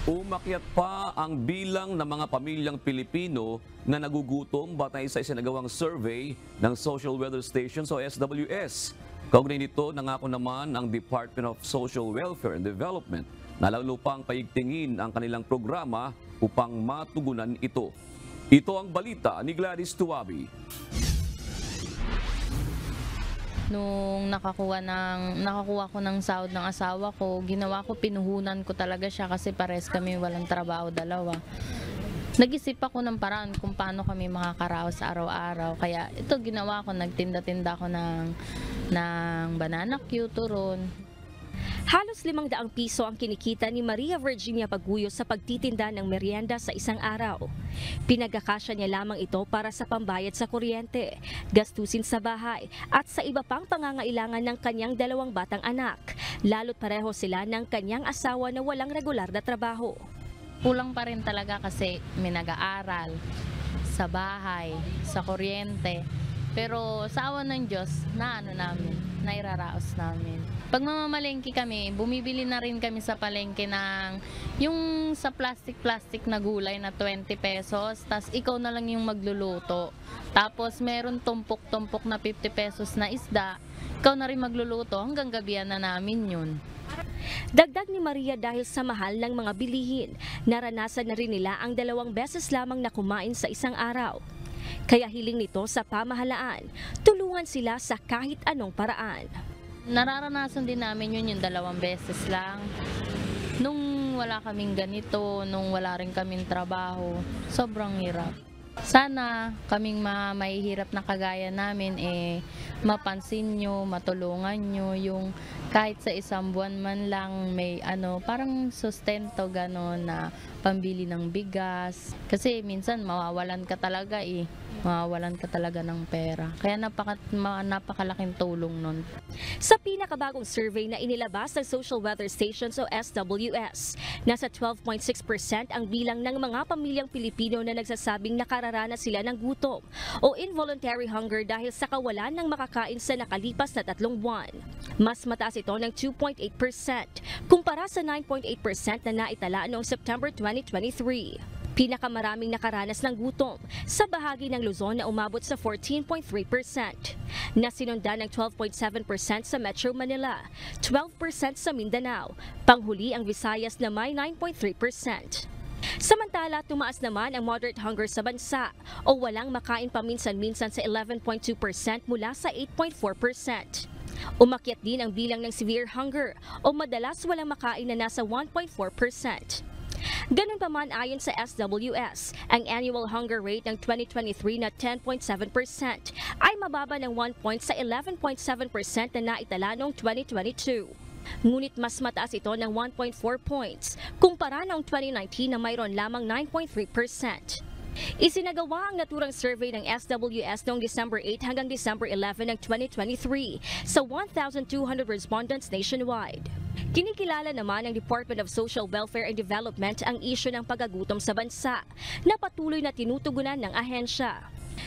Umakyat pa ang bilang ng mga pamilyang Pilipino na nagugutom batay sa isinagawang survey ng Social Weather Station o SWS. Kaugnay nito, nangako naman ang Department of Social Welfare and Development na lalo pang paigtingin ang kanilang programa upang matugunan ito. Ito ang balita ni Gladys Tuwabi. Nung nakakuha ko ng sahod ng asawa ko, ginawa ko, pinuhunan ko talaga siya kasi pares kami walang trabaho, dalawa. Nag-isip ako ng paraan kung paano kami makakaraos araw-araw. Kaya ito ginawa ko, nagtinda-tinda ko ng banana cue, turon. Halos 500 piso ang kinikita ni Maria Virginia Paguyo sa pagtitinda ng merienda sa isang araw. Pinagkakasya niya lamang ito para sa pambayad sa kuryente, gastusin sa bahay at sa iba pang pangangailangan ng kanyang 2 batang anak, lalo't pareho sila ng kanyang asawa na walang regular na trabaho. Kulang pa rin talaga kasi may nag-aaral, sa bahay, sa kuryente. Pero sa awa ng Diyos, nairaraos namin. Pag mamamalengke kami, bumibili na rin kami sa palengke ng yung sa plastic na gulay na 20 pesos, tas ikaw na lang yung magluluto. Tapos meron tumpok na 50 pesos na isda, ikaw na rin magluluto hanggang gabihan na namin yun. Dagdag ni Maria dahil sa mahal ng mga bilihin, naranasan na rin nila ang 2 beses lamang na kumain sa isang araw. Kaya hiling nito sa pamahalaan, tulungan sila sa kahit anong paraan. Nararanasan din namin yun yung 2 beses lang. Nung wala kaming ganito, nung wala rin kaming trabaho, sobrang hirap. Sana kaming mahihirap na kagaya namin mapansin nyo, matulungan nyo yung kahit sa isang buwan man lang may parang sustento gano'n na pambili ng bigas. Kasi minsan mawawalan ka talaga mawawalan ka talaga ng pera. Kaya napakalaking tulong nun. Sa pinakabagong survey na inilabas ng Social Weather Stations o SWS, nasa 12.6% ang bilang ng mga pamilyang Pilipino na nagsasabing nakararanas sila ng gutom o involuntary hunger dahil sa kawalan ng makakain sa nakalipas na 3 buwan. Mas mataas ito ng 2.8% kumpara sa 9.8% na naitala noong September 2023. Pinakamaraming nakaranas ng gutom sa bahagi ng Luzon na umabot sa 14.3%, na sinundan ng 12.7% sa Metro Manila, 12% sa Mindanao, panghuli ang Visayas na may 9.3%. Samantala, tumaas naman ang moderate hunger sa bansa o walang makain paminsan-minsan sa 11.2% mula sa 8.4%. Umakyat din ang bilang ng severe hunger o madalas walang makain na nasa 1.4%. Ganun pa man ayon sa SWS, ang annual hunger rate ng 2023 na 10.7% ay mababa ng 1 point sa 11.7% na naitala noong 2022. Ngunit mas mataas ito ng 1.4 points kumpara noong 2019 na mayroon lamang 9.3%. Isinagawa ang naturang survey ng SWS noong December 8 hanggang December 11 ng 2023 sa 1,200 respondents nationwide. Kinikilala naman ng Department of Social Welfare and Development ang isyu ng pagkagutom sa bansa na patuloy na tinutugunan ng ahensya.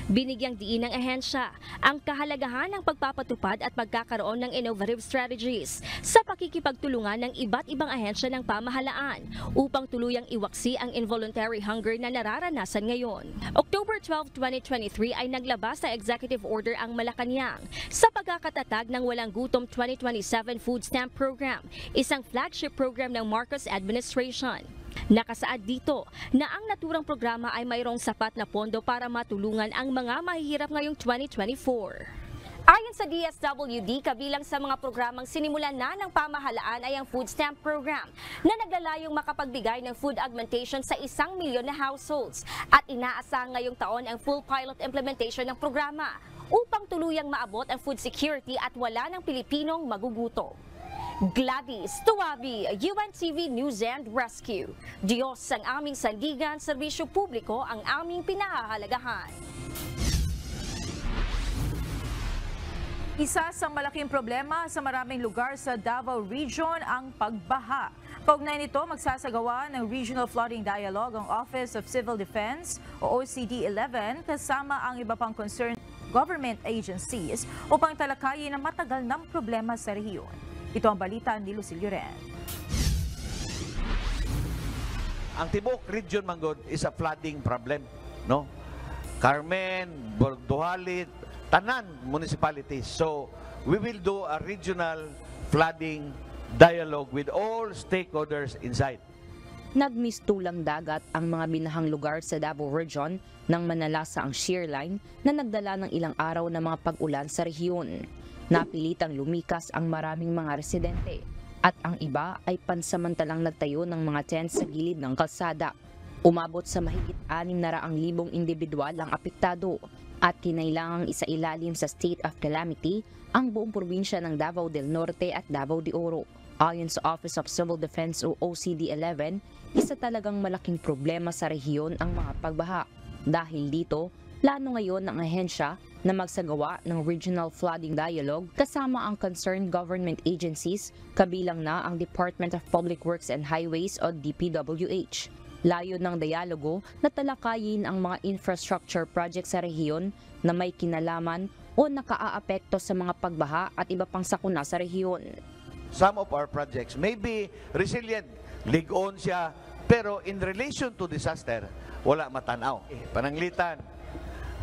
Binigyang diin ng ahensya ang kahalagahan ng pagpapatupad at pagkakaroon ng innovative strategies sa pakikipagtulungan ng iba't ibang ahensya ng pamahalaan upang tuluyang iwaksi ang involuntary hunger na nararanasan ngayon. October 12, 2023 ay naglabas na executive order ang Malacanang sa pagkakatatag ng Walang Gutom 2027 Food Stamp Program, isang flagship program ng Marcos administration. Nakasaad dito na ang naturang programa ay mayroong sapat na pondo para matulungan ang mga mahihirap ngayong 2024. Ayon sa DSWD, kabilang sa mga programang sinimulan na ng pamahalaan ay ang Food Stamp Program na naglalayong makapagbigay ng food augmentation sa 1 milyon na households at inaasang ngayong taon ang full pilot implementation ng programa upang tuluyang maabot ang food security at wala ng Pilipinong magugutom. Gladys Tuwabi, UNTV News and Rescue. Diyos ang aming sandigan, serbisyo publiko ang aming pinahahalagahan. Isa sa malaking problema sa maraming lugar sa Davao Region ang pagbaha. Kaugnay nito, magsasagawa ng Regional Flooding Dialogue ang Office of Civil Defense o OCD-11 kasama ang iba pang concerned government agencies upang talakayin ang matagal ng problema sa rehiyon. Ito ang balita ni Lucilio Ren. Ang Tibok Region Manggod is a flooding problem, no? Carmen, Borduhalit, Tanan municipalities. So, we will do a regional flooding dialogue with all stakeholders inside. Nagmistulang dagat ang mga binahang lugar sa Davao Region nang manalasa ang shear line na nagdala ng ilang araw na mga pag-ulan sa rehiyon. Napilitang lumikas ang maraming mga residente at ang iba ay pansamantalang nagtayo ng mga tent sa gilid ng kalsada. Umabot sa mahigit 600,000 individual ang apektado at kinailangang isailalim sa state of calamity ang buong probinsya ng Davao del Norte at Davao de Oro. Ayon sa Office of Civil Defense o OCD-11, isa talagang malaking problema sa rehiyon ang mga pagbaha. Dahil dito, plano ngayon ng ahensya na magsagawa ng Regional Flooding Dialogue kasama ang concerned government agencies, kabilang na ang Department of Public Works and Highways o DPWH. Layo ng dialogo na talakayin ang mga infrastructure projects sa rehiyon na may kinalaman o nakaaapekto sa mga pagbaha at iba pang sakuna sa rehiyon. Some of our projects may be resilient, ligon siya, pero in relation to disaster, wala matanaw. Pananglitan,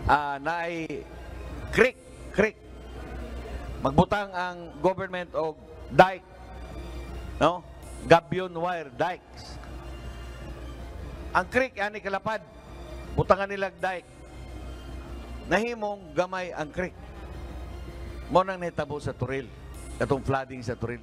na ay creek. Magbutang ang government o dike no? Gabion wire dikes. Ang creek ani kalapad, butangan nilag dike. Nahimong gamay ang creek. Mo nang nahitabo sa Turil, katong flooding sa Turil.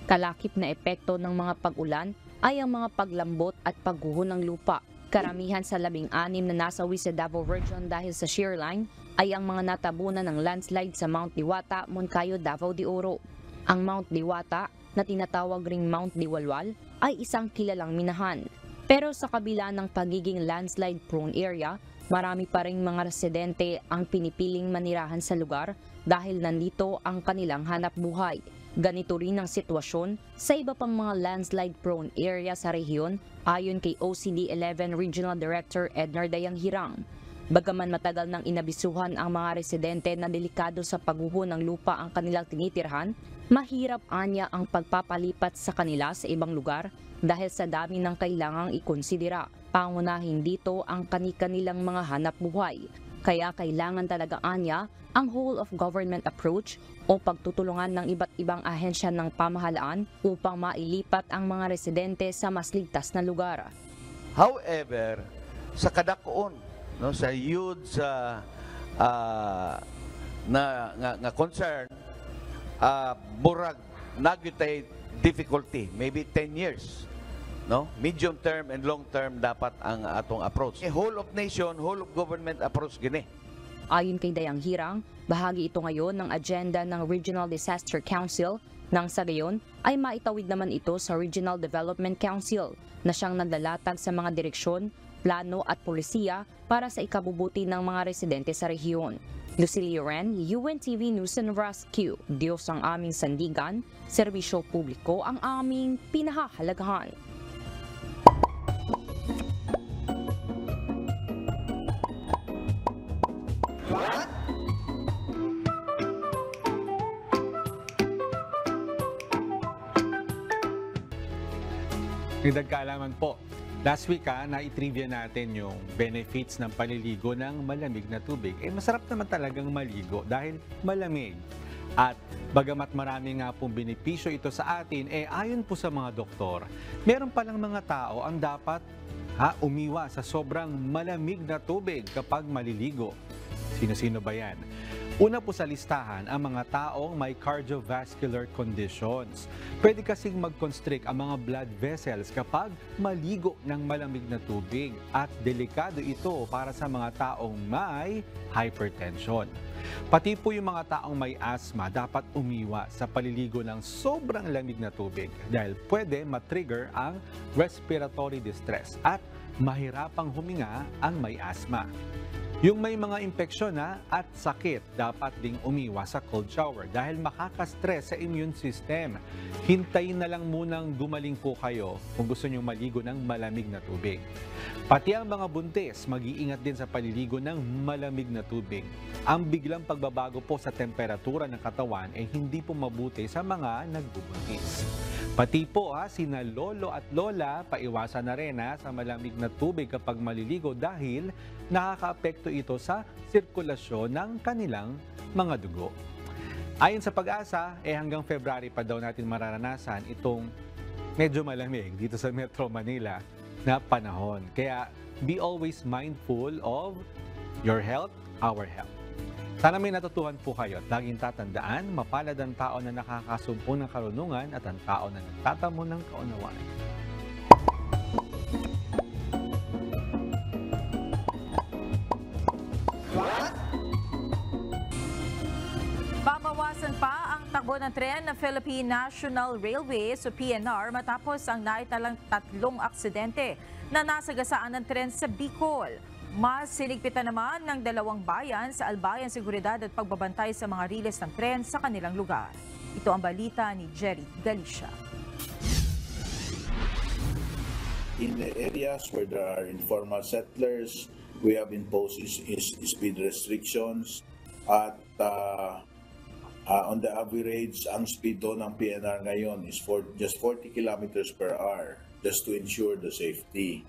Kalakip na epekto ng mga pag-ulan ay ang mga paglambot at pagguho ng lupa. Karamihan sa 16 na nasawi sa Davao Region dahil sa shear line ay ang mga natabunan ng landslide sa Mount Diwata, Moncayo, Davao de Oro. Ang Mount Diwata, na tinatawag ring Mount Diwalwal, ay isang kilalang minahan. Pero sa kabila ng pagiging landslide-prone area, marami pa ring mga residente ang pinipiling manirahan sa lugar dahil nandito ang kanilang hanap buhay. Ganito rin ang sitwasyon sa iba pang mga landslide-prone area sa rehiyon ayon kay OCD-11 Regional Director Ednar Dayang Hirang. Bagaman matagal nang inabisuhan ang mga residente na delikado sa pagguho ng lupa ang kanilang tinitirhan, mahirap anya ang pagpapalipat sa kanila sa ibang lugar dahil sa dami ng kailangang ikonsidera. Pangunahin dito ang kani-kanilang mga hanap buhay. Kaya kailangan talaga anya ang whole of government approach o pagtutulungan ng iba't ibang ahensya ng pamahalaan upang mailipat ang mga residente sa mas ligtas na lugar. However, sa kadakoon, no, sa youth nga concern, burag nagitay difficulty, maybe 10 years. No? Medium term and long term dapat ang atong approach. Whole of nation, whole of government approach gini. Ayon kay Dayang Hirang, bahagi ito ngayon ng agenda ng Regional Disaster Council nang sa gayon ay maitawid naman ito sa Regional Development Council na siyang naglalatag sa mga direksyon, plano at polisiya para sa ikabubuti ng mga residente sa rehiyon. Lucille Ren, UNTV News and Rescue. Diyos ang aming sandigan, serbisyo publiko ang aming pinahahalagahan. Dagdag kaalaman po, last week na-trivia natin yung benefits ng paliligo ng malamig na tubig. Masarap naman talagang maligo dahil malamig. At bagamat marami nga pong benepisyo ito sa atin, ayon po sa mga doktor, meron palang mga tao ang dapat umiwas sa sobrang malamig na tubig kapag maliligo. Sino-sino ba yan? Una po sa listahan ang mga taong may cardiovascular conditions. Pwede kasing mag-constrict ang mga blood vessels kapag maligo ng malamig na tubig at delikado ito para sa mga taong may hypertension. Pati po yung mga taong may asthma dapat umiwas sa paliligo ng sobrang lamig na tubig dahil pwede matrigger ang respiratory distress at mahirapang huminga ang may asthma. Yung may mga impeksyon at sakit, dapat ding umiwas sa cold shower dahil makaka-stress sa immune system. Hintayin na lang munang gumaling po kayo kung gusto nyo maligo ng malamig na tubig. Pati ang mga buntis, mag-iingat din sa paliligo ng malamig na tubig. Ang biglang pagbabago po sa temperatura ng katawan ay hindi po mabuti sa mga nagbubuntis. Pati po sina lolo at lola, paiwasan na rin sa malamig na tubig kapag maliligo dahil nakakaapekto ito sa sirkulasyon ng kanilang mga dugo. Ayon sa Pag-asa, hanggang February pa daw natin mararanasan itong medyo malamig dito sa Metro Manila na panahon. Kaya be always mindful of your health, our health. Sana may natutuhan po kayo at laging tatandaan, mapalad ang tao na nakakasumpo ng karunungan at ang tao na nagtatamo ng kaunawaan. Babawasan pa ang takbo ng tren ng Philippine National Railways o PNR matapos ang naitalang 3 aksidente na nasagasaan ng tren sa Bicol. Mas siligpitan naman ng 2 bayan sa Albayan Seguridad at pagbabantay sa mga riles ng tren sa kanilang lugar. Ito ang balita ni Jerry Galicia. In the areas where there are informal settlers, we have imposed speed restrictions at on the average, ang speed ng PNR ngayon is just 40 kilometers per hour just to ensure the safety.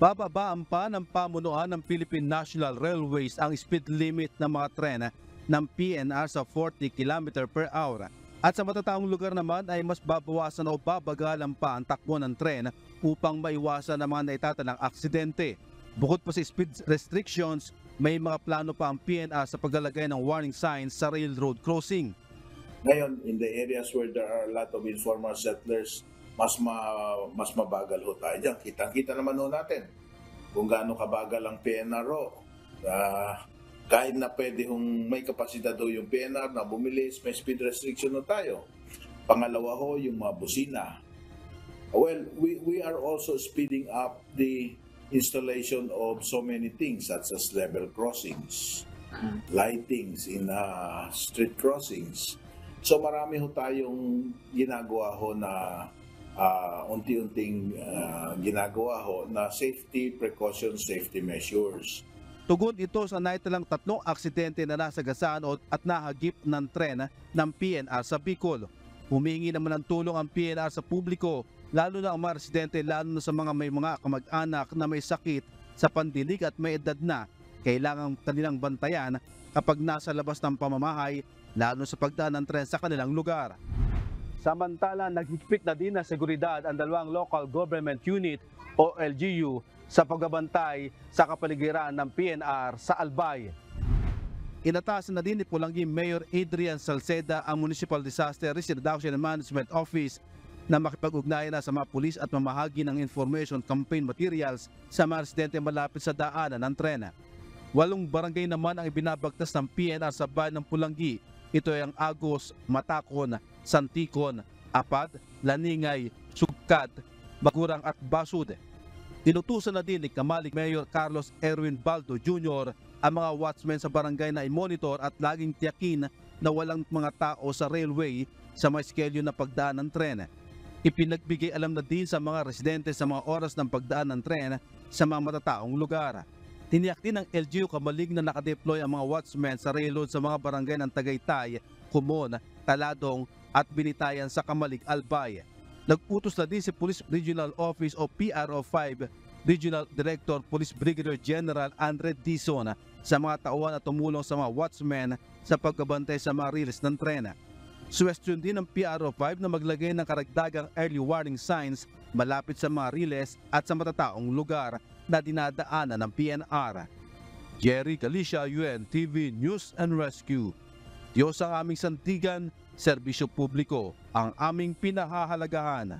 Bababaan pa ng pamunuan ng Philippine National Railways ang speed limit ng mga tren ng PNR sa 40 km per hour. At sa matataong lugar naman ay mas babawasan o babagalan pa ang takbo ng tren upang maiwasan ang mga naitatalang aksidente. Bukod pa sa speed restrictions, may mga plano pa ang PNR sa paglalagay ng warning signs sa railroad crossing. Ngayon, in the areas where there are a lot of informal settlers, mas mabagal ho tayo dyan. Kitang-kita naman ho natin kung gaano kabagal ang PNR. Kahit na pwede may kapasidad ho yung PNR na bumilis, may speed restriction ho tayo. Pangalawa ho, yung mga busina. Well, we are also speeding up the installation of so many things such as level crossings, lightings in street crossings. So marami ho tayong ginagawa ho na unti-unting ginagawa ho na safety precautions, safety measures. Tugon ito sa naitalang 3 aksidente na nasagasaan at nahagip ng tren ng PNR sa Bicol. Humingi naman ng tulong ang PNR sa publiko, lalo na ang mga residente, lalo na sa mga may mga kamag-anak na may sakit sa pandinig at may edad na. Kailangang kanilang bantayan kapag nasa labas ng pamamahay, lalo sa pagdaan ng tren sa kanilang lugar. Samantala, naghigpit na din na seguridad ang 2 local government unit o LGU sa pagbabantay sa kapaligiran ng PNR sa Albay. Inatasan na din ni Pulangi Mayor Adrian Salceda ang Municipal Disaster Risk Reduction and Management Office na makipag-ugnayan na sa mga pulis at mamahagi ng information campaign materials sa mga residente malapit sa daanan ng trena. 8 barangay naman ang ibinabagtas ng PNR sa bayan ng Pulangi. Ito ay ang Agos, Matacon, Santikon, Apad, Laningay, Sugkat, Bagurang at Basud. Inutusan na din ni Kamalig Mayor Carlos Erwin Baldo Jr. ang mga watchmen sa barangay na i-monitor at laging tiyakin na walang mga tao sa railway sa may schedule na pagdaan ng tren. Ipinagbigay alam na din sa mga residente sa mga oras ng pagdaan ng tren sa mga matataong lugar. Tiniyak din ng LGU Kamalig na nakadeploy ang mga watchmen sa railroad sa mga barangay ng Tagaytay, Kumon, Taladong at Binitayan sa Kamalig, Albay. Nag-utos na din si Police Regional Office o PRO5 Regional Director Police Brigadier General Andre Dizon sa mga tauhan at tumulong sa mga watchmen sa pagbabantay sa mga riles ng trena. Suwestyon din ng PRO5 na maglagay ng karagdagang early warning signs malapit sa mga riles at sa matataong lugar na dinadaanan ng PNR. Jerry Galicia, UNTV News and Rescue. Diyos ang aming sandigan, serbisyo publiko ang aming pinahahalagahan.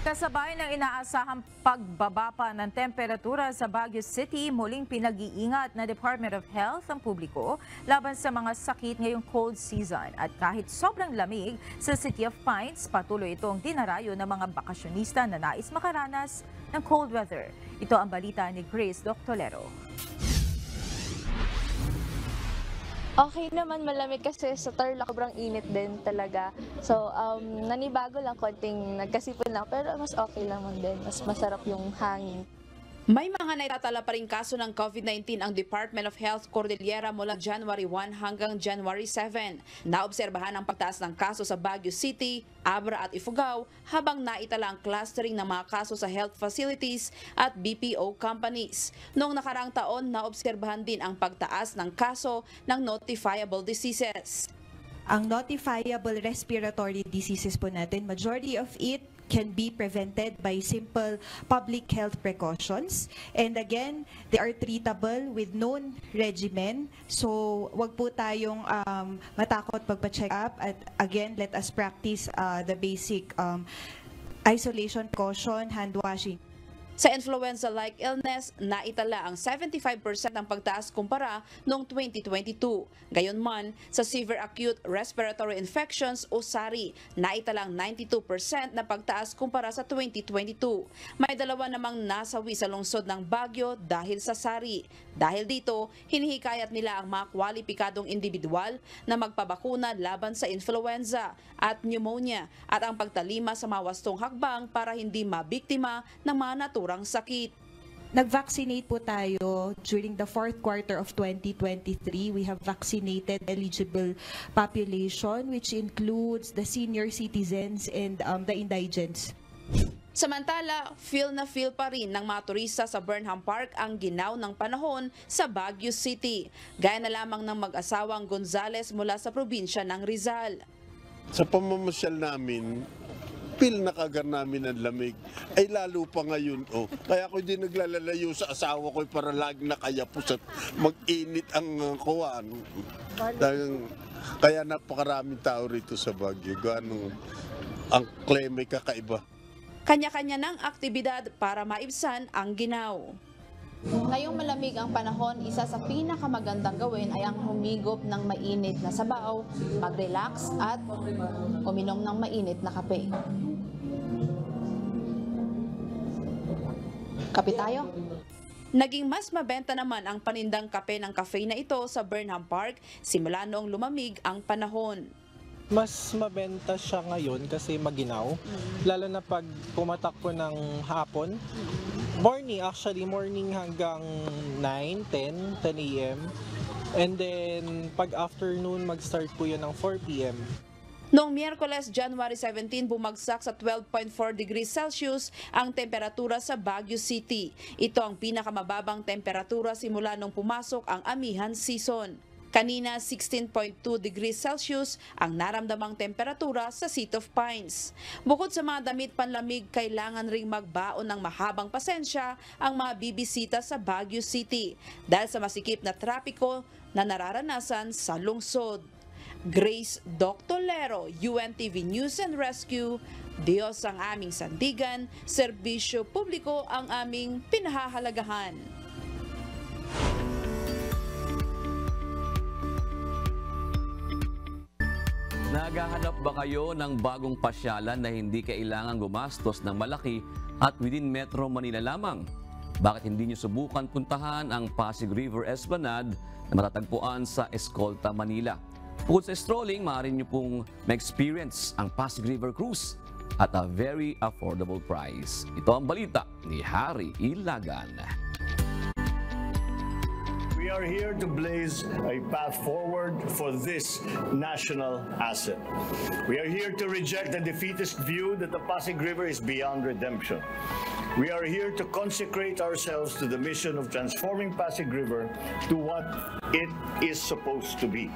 Kasabay ng inaasahang pagbaba pa ng temperatura sa Baguio City, muling pinag-iingat na Department of Health ang publiko laban sa mga sakit ngayong cold season. At kahit sobrang lamig sa City of Pines, patuloy itong dinarayo ng mga bakasyonista na nais makaranas ng cold weather. Ito ang balita ni Grace Doctolero. Okay naman, malamig kasi sa Tarlac sobrang init din talaga. So, nanibago lang, konting nagkasipon lang, pero mas okay naman din. Mas masarap yung hangin. May mga naitatala pa rin kaso ng COVID-19 ang Department of Health Cordillera mula January 1 hanggang January 7. Naobserbahan ang pagtaas ng kaso sa Baguio City, Abra at Ifugao habang naitala ang clustering ng mga kaso sa health facilities at BPO companies. Noong nakaraang taon, naobserbahan din ang pagtaas ng kaso ng notifiable diseases. Ang notifiable respiratory diseases po natin, majority of it can be prevented by simple public health precautions. And again, they are treatable with known regimen. So, wag po tayong matakot pagpa-check up. At again, let us practice the basic isolation precaution, hand washing. Sa influenza-like illness, naitala ang 75% ng pagtaas kumpara noong 2022. Gayunman, sa severe acute respiratory infections o SARI, naitala ang 92% na pagtaas kumpara sa 2022. May 2 namang nasawi sa lungsod ng Baguio dahil sa SARI. Dahil dito, hinihikayat nila ang mga kwalipikadong individual na magpabakuna laban sa influenza at pneumonia at ang pagtalima sa mga wastong hakbang para hindi mabiktima ng mga naturang sakit. Nag-vaccinate po tayo during the 4th quarter of 2023. We have vaccinated eligible population which includes the senior citizens and the indigents. Samantala, feel na feel pa rin ng mga turista sa Burnham Park ang ginaw ng panahon sa Baguio City. Gaya na lamang ng mag-asawang Gonzales mula sa probinsya ng Rizal. Sa pamamasyal namin, feel na kagar namin ang lamig. Ay lalo pa ngayon, Kaya ako hindi naglalalayo sa asawa ko para lagi nakayapos at mag-init ang kuwan. Kaya napakaraming tao rito sa Baguio. Ganong ang klima kakaiba. Kanya-kanya ng aktibidad para maibsan ang ginaw. Ngayong malamig ang panahon, isa sa pinakamagandang gawin ay ang humigop ng mainit na sabaw, mag-relax at uminom ng mainit na kape. Kape tayo? Naging mas mabenta naman ang panindang kape ng cafe na ito sa Burnham Park simula noong lumamig ang panahon. Mas mabenta siya ngayon kasi maginaw, lalo na pag pumatak po ng hapon. Morning hanggang 9, 10 a.m. And then pag afternoon mag-start po yun ng 4 p.m. Noong Miyerkules, January 17, bumagsak sa 12.4 degrees Celsius ang temperatura sa Baguio City. Ito ang pinakamababang temperatura simula nung pumasok ang amihan season. Kanina, 16.2 degrees Celsius ang naramdamang temperatura sa Seat of Pines. Bukod sa mga damit panlamig, kailangan ring magbaon ng mahabang pasensya ang mga bibisita sa Baguio City dahil sa masikip na trapiko na nararanasan sa lungsod. Grace Doctolero, UNTV News and Rescue. Diyos ang aming sandigan, serbisyo publiko ang aming pinahahalagahan. Naghahanap ba kayo ng bagong pasyalan na hindi kailangan gumastos ng malaki at within Metro Manila lamang? Bakit hindi nyo subukan puntahan ang Pasig River Esplanade na matatagpuan sa Escolta, Manila? Bukod sa strolling, maaari nyo pong ma-experience ang Pasig River Cruise at a very affordable price. Ito ang balita ni Harry Ilagan. We are here to blaze a path forward for this national asset. We are here to reject the defeatist view that the Pasig River is beyond redemption. We are here to consecrate ourselves to the mission of transforming Pasig River to what it is supposed to be.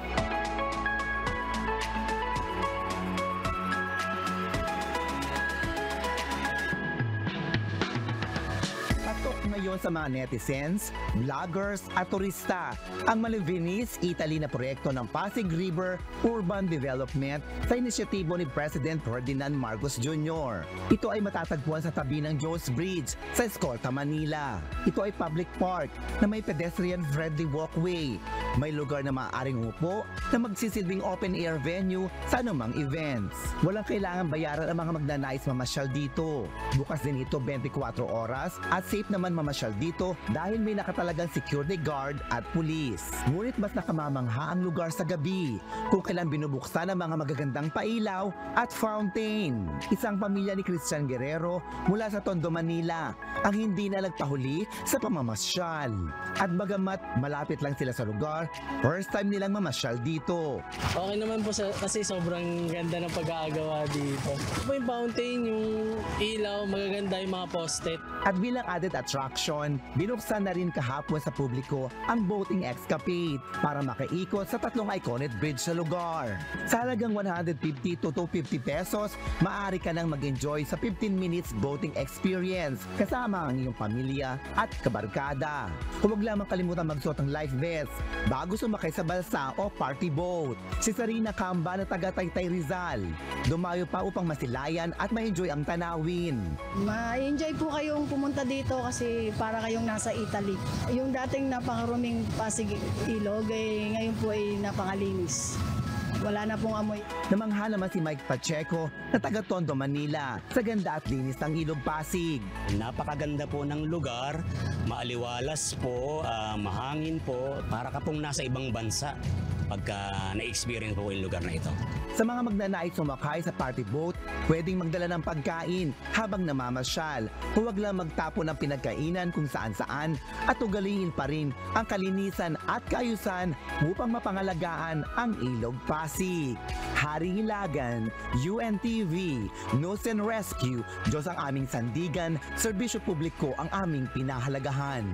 Ngayon sa mga netizens, vloggers at turista ang Malvinis, Italy na proyekto ng Pasig River Urban Development sa inisyatibo ni President Ferdinand Marcos Jr. Ito ay matatagpuan sa tabi ng Jones Bridge sa Escolta, Manila. Ito ay public park na may pedestrian-friendly walkway. May lugar na maaaring upo na magsisilbing open-air venue sa anumang events. Walang kailangan bayaran ang mga magnanais mamasyal dito. Bukas din ito 24 oras at safe naman mamasyal dito dahil may nakatalagang security guard at pulis. Ngunit mas nakamamangha ang lugar sa gabi kung kailan binubuksan ang mga magagandang pailaw at fountain. Isang pamilya ni Christian Guerrero mula sa Tondo, Manila ang hindi na nagpahuli sa pamamasyal. At bagamat malapit lang sila sa lugar, first time nilang mamasyal dito. Okay naman po kasi sobrang ganda ng pag-aagawa dito. Yung fountain, yung ilaw, magaganda yung mga poste. At bilang added attraction, binuksan na rin kahapon sa publiko ang boating escapade para makaikot sa tatlong iconic bridge sa lugar. Sa halagang 150 to 250 pesos, maaari ka nang mag-enjoy sa 15 minutes boating experience kasama ang iyong pamilya at kabarkada. Huwag lamang kalimutan magsuot ng life vest bago sumakay sa balsa o party boat. Si Sarina Camba na taga Taytay, Rizal, dumayo pa upang masilayan at ma-enjoy ang tanawin. Ma-enjoy po kayong pumunta dito kasi para kayong nasa Italy. Yung dating napakaruming Pasig ilog, ngayon po ay napakalinis. Wala na pong amoy. Namangha naman si Mike Pacheco na taga Tondo, Manila sa ganda at linis ng Ilog Pasig. Napakaganda po ng lugar, maaliwalas po, mahangin po, para ka pong nasa ibang bansa. pagka na-experience po yung lugar na ito. Sa mga magnanais sumakay sa party boat, pwedeng magdala ng pagkain habang namamasyal. Huwag lang magtapon ng pinagkainan kung saan-saan at ugaliin pa rin ang kalinisan at kaayusan upang mapangalagaan ang Ilog Pasig. Haring Ilagan, UNTV, News and Rescue, Diyos ang aming sandigan, serbisyo publiko ang aming pinahalagahan.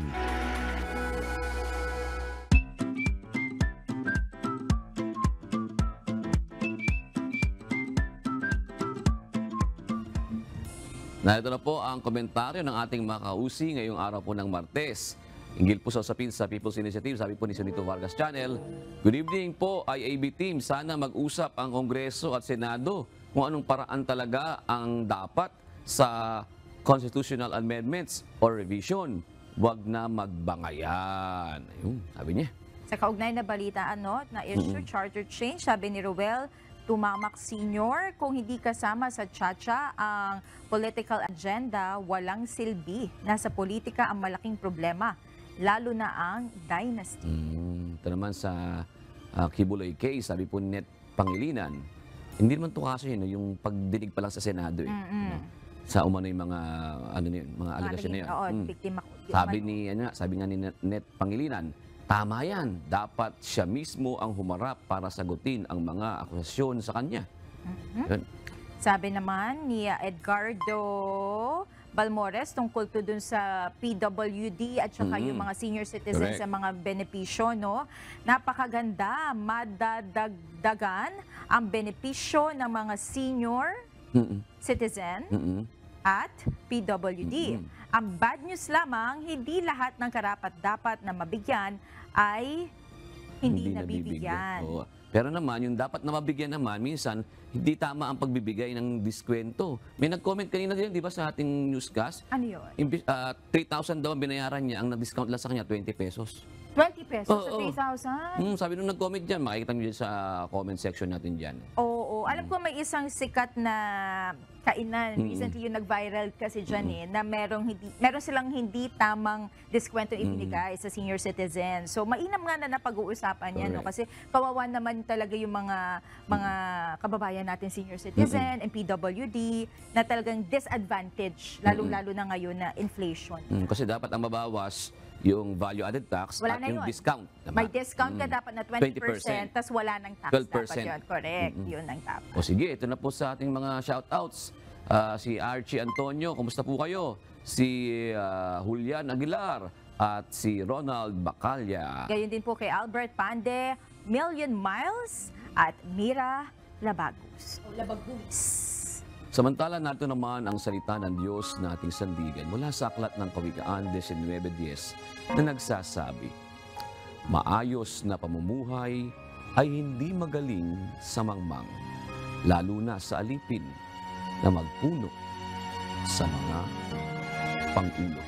Narito na po ang komentaryo ng ating mga kausi ngayong araw po ng Martes. Hinggil po sa usapin sa People's Initiative, sabi po ni Senito Vargas Channel, good evening po IAB team, sana mag-usap ang Kongreso at Senado kung anong paraan talaga ang dapat sa constitutional amendments or revision. Huwag na magbangayan. Ayun, sabi niya. Sa kaugnay na balita, na issue charter change, sabi ni Ruel Tumamak Sr., kung hindi kasama sa Chacha ang political agenda, walang silbi. Nasa politika ang malaking problema, lalo na ang dynasty. Ito naman sa Kibuloy case, sabi po ni Net Pangilinan, hindi naman to kaso yun, yung pagdinig pa lang sa Senado. Sa umano yung mga, mga aligasyon na yun. Sabi nga ni Net Pangilinan, tama yan. Dapat siya mismo ang humarap para sagutin ang mga akusasyon sa kanya. Sabi naman ni Edgardo Balmores tungkol to dun sa PWD at saka yung mga senior citizens sa mga benepisyo, no? Napakaganda, madadagdagan ang benepisyo ng mga senior citizen at PWD. Ang bad news lamang, hindi lahat ng karapat-dapat na mabigyan ay hindi nabibigyan. Oo. Pero naman, yung dapat na mabigyan naman, minsan, hindi tama ang pagbibigay ng diskwento. May nag-comment kanina din, di ba, sa ating newscast? Ano yun? 3,000 daw ang binayaran niya, ang nag-discount lang sa kanya, 20 pesos. 20 pesos sa 3,000? Sabi nung nag-comment dyan, makikita nyo dyan sa comment section natin dyan. Oo. Alam ko may isang sikat na kainan. Recently yung nag-viral kasi dyan na meron silang hindi tamang diskwento ibinigay sa senior citizen. So mainam nga na napag-uusapan yan, no? Kasi kawawa naman talaga yung mga kababayan natin senior citizen and PWD na talagang disadvantage, lalong-lalo na ngayon na inflation. Kasi dapat ang mabawas yung value-added tax wala at yung yun. Discount. Diba? May discount ka dapat na 20%, tas wala ng tax 12%. dapat yun. Correct, yun ang dapat. O sige, ito na po sa ating mga shoutouts. Si Archie Antonio, kumusta po kayo? Si Julian Aguilar at si Ronald Bacalya. Gayon din po kay Albert Pande, Million Miles at Mira Labagos. Samantala natin naman ang salita ng Diyos na ating sandigan mula sa aklat ng Kawikaan 19:10 na nagsasabi, maayos na pamumuhay ay hindi magaling sa mangmang, lalo na sa alipin na magpuno sa mga pangulo.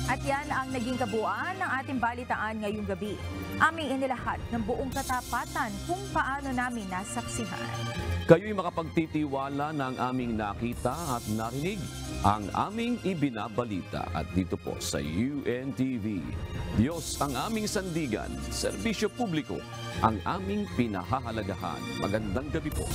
At yan ang naging kabuuan ng ating balitaan ngayong gabi. Aming inilahad ng buong katapatan kung paano namin nasaksihan. Kayo'y makapagtitiwala ng aming nakita at narinig, ang aming ibinabalita. At dito po sa UNTV, Diyos ang aming sandigan, serbisyo publiko, ang aming pinahahalagahan. Magandang gabi po.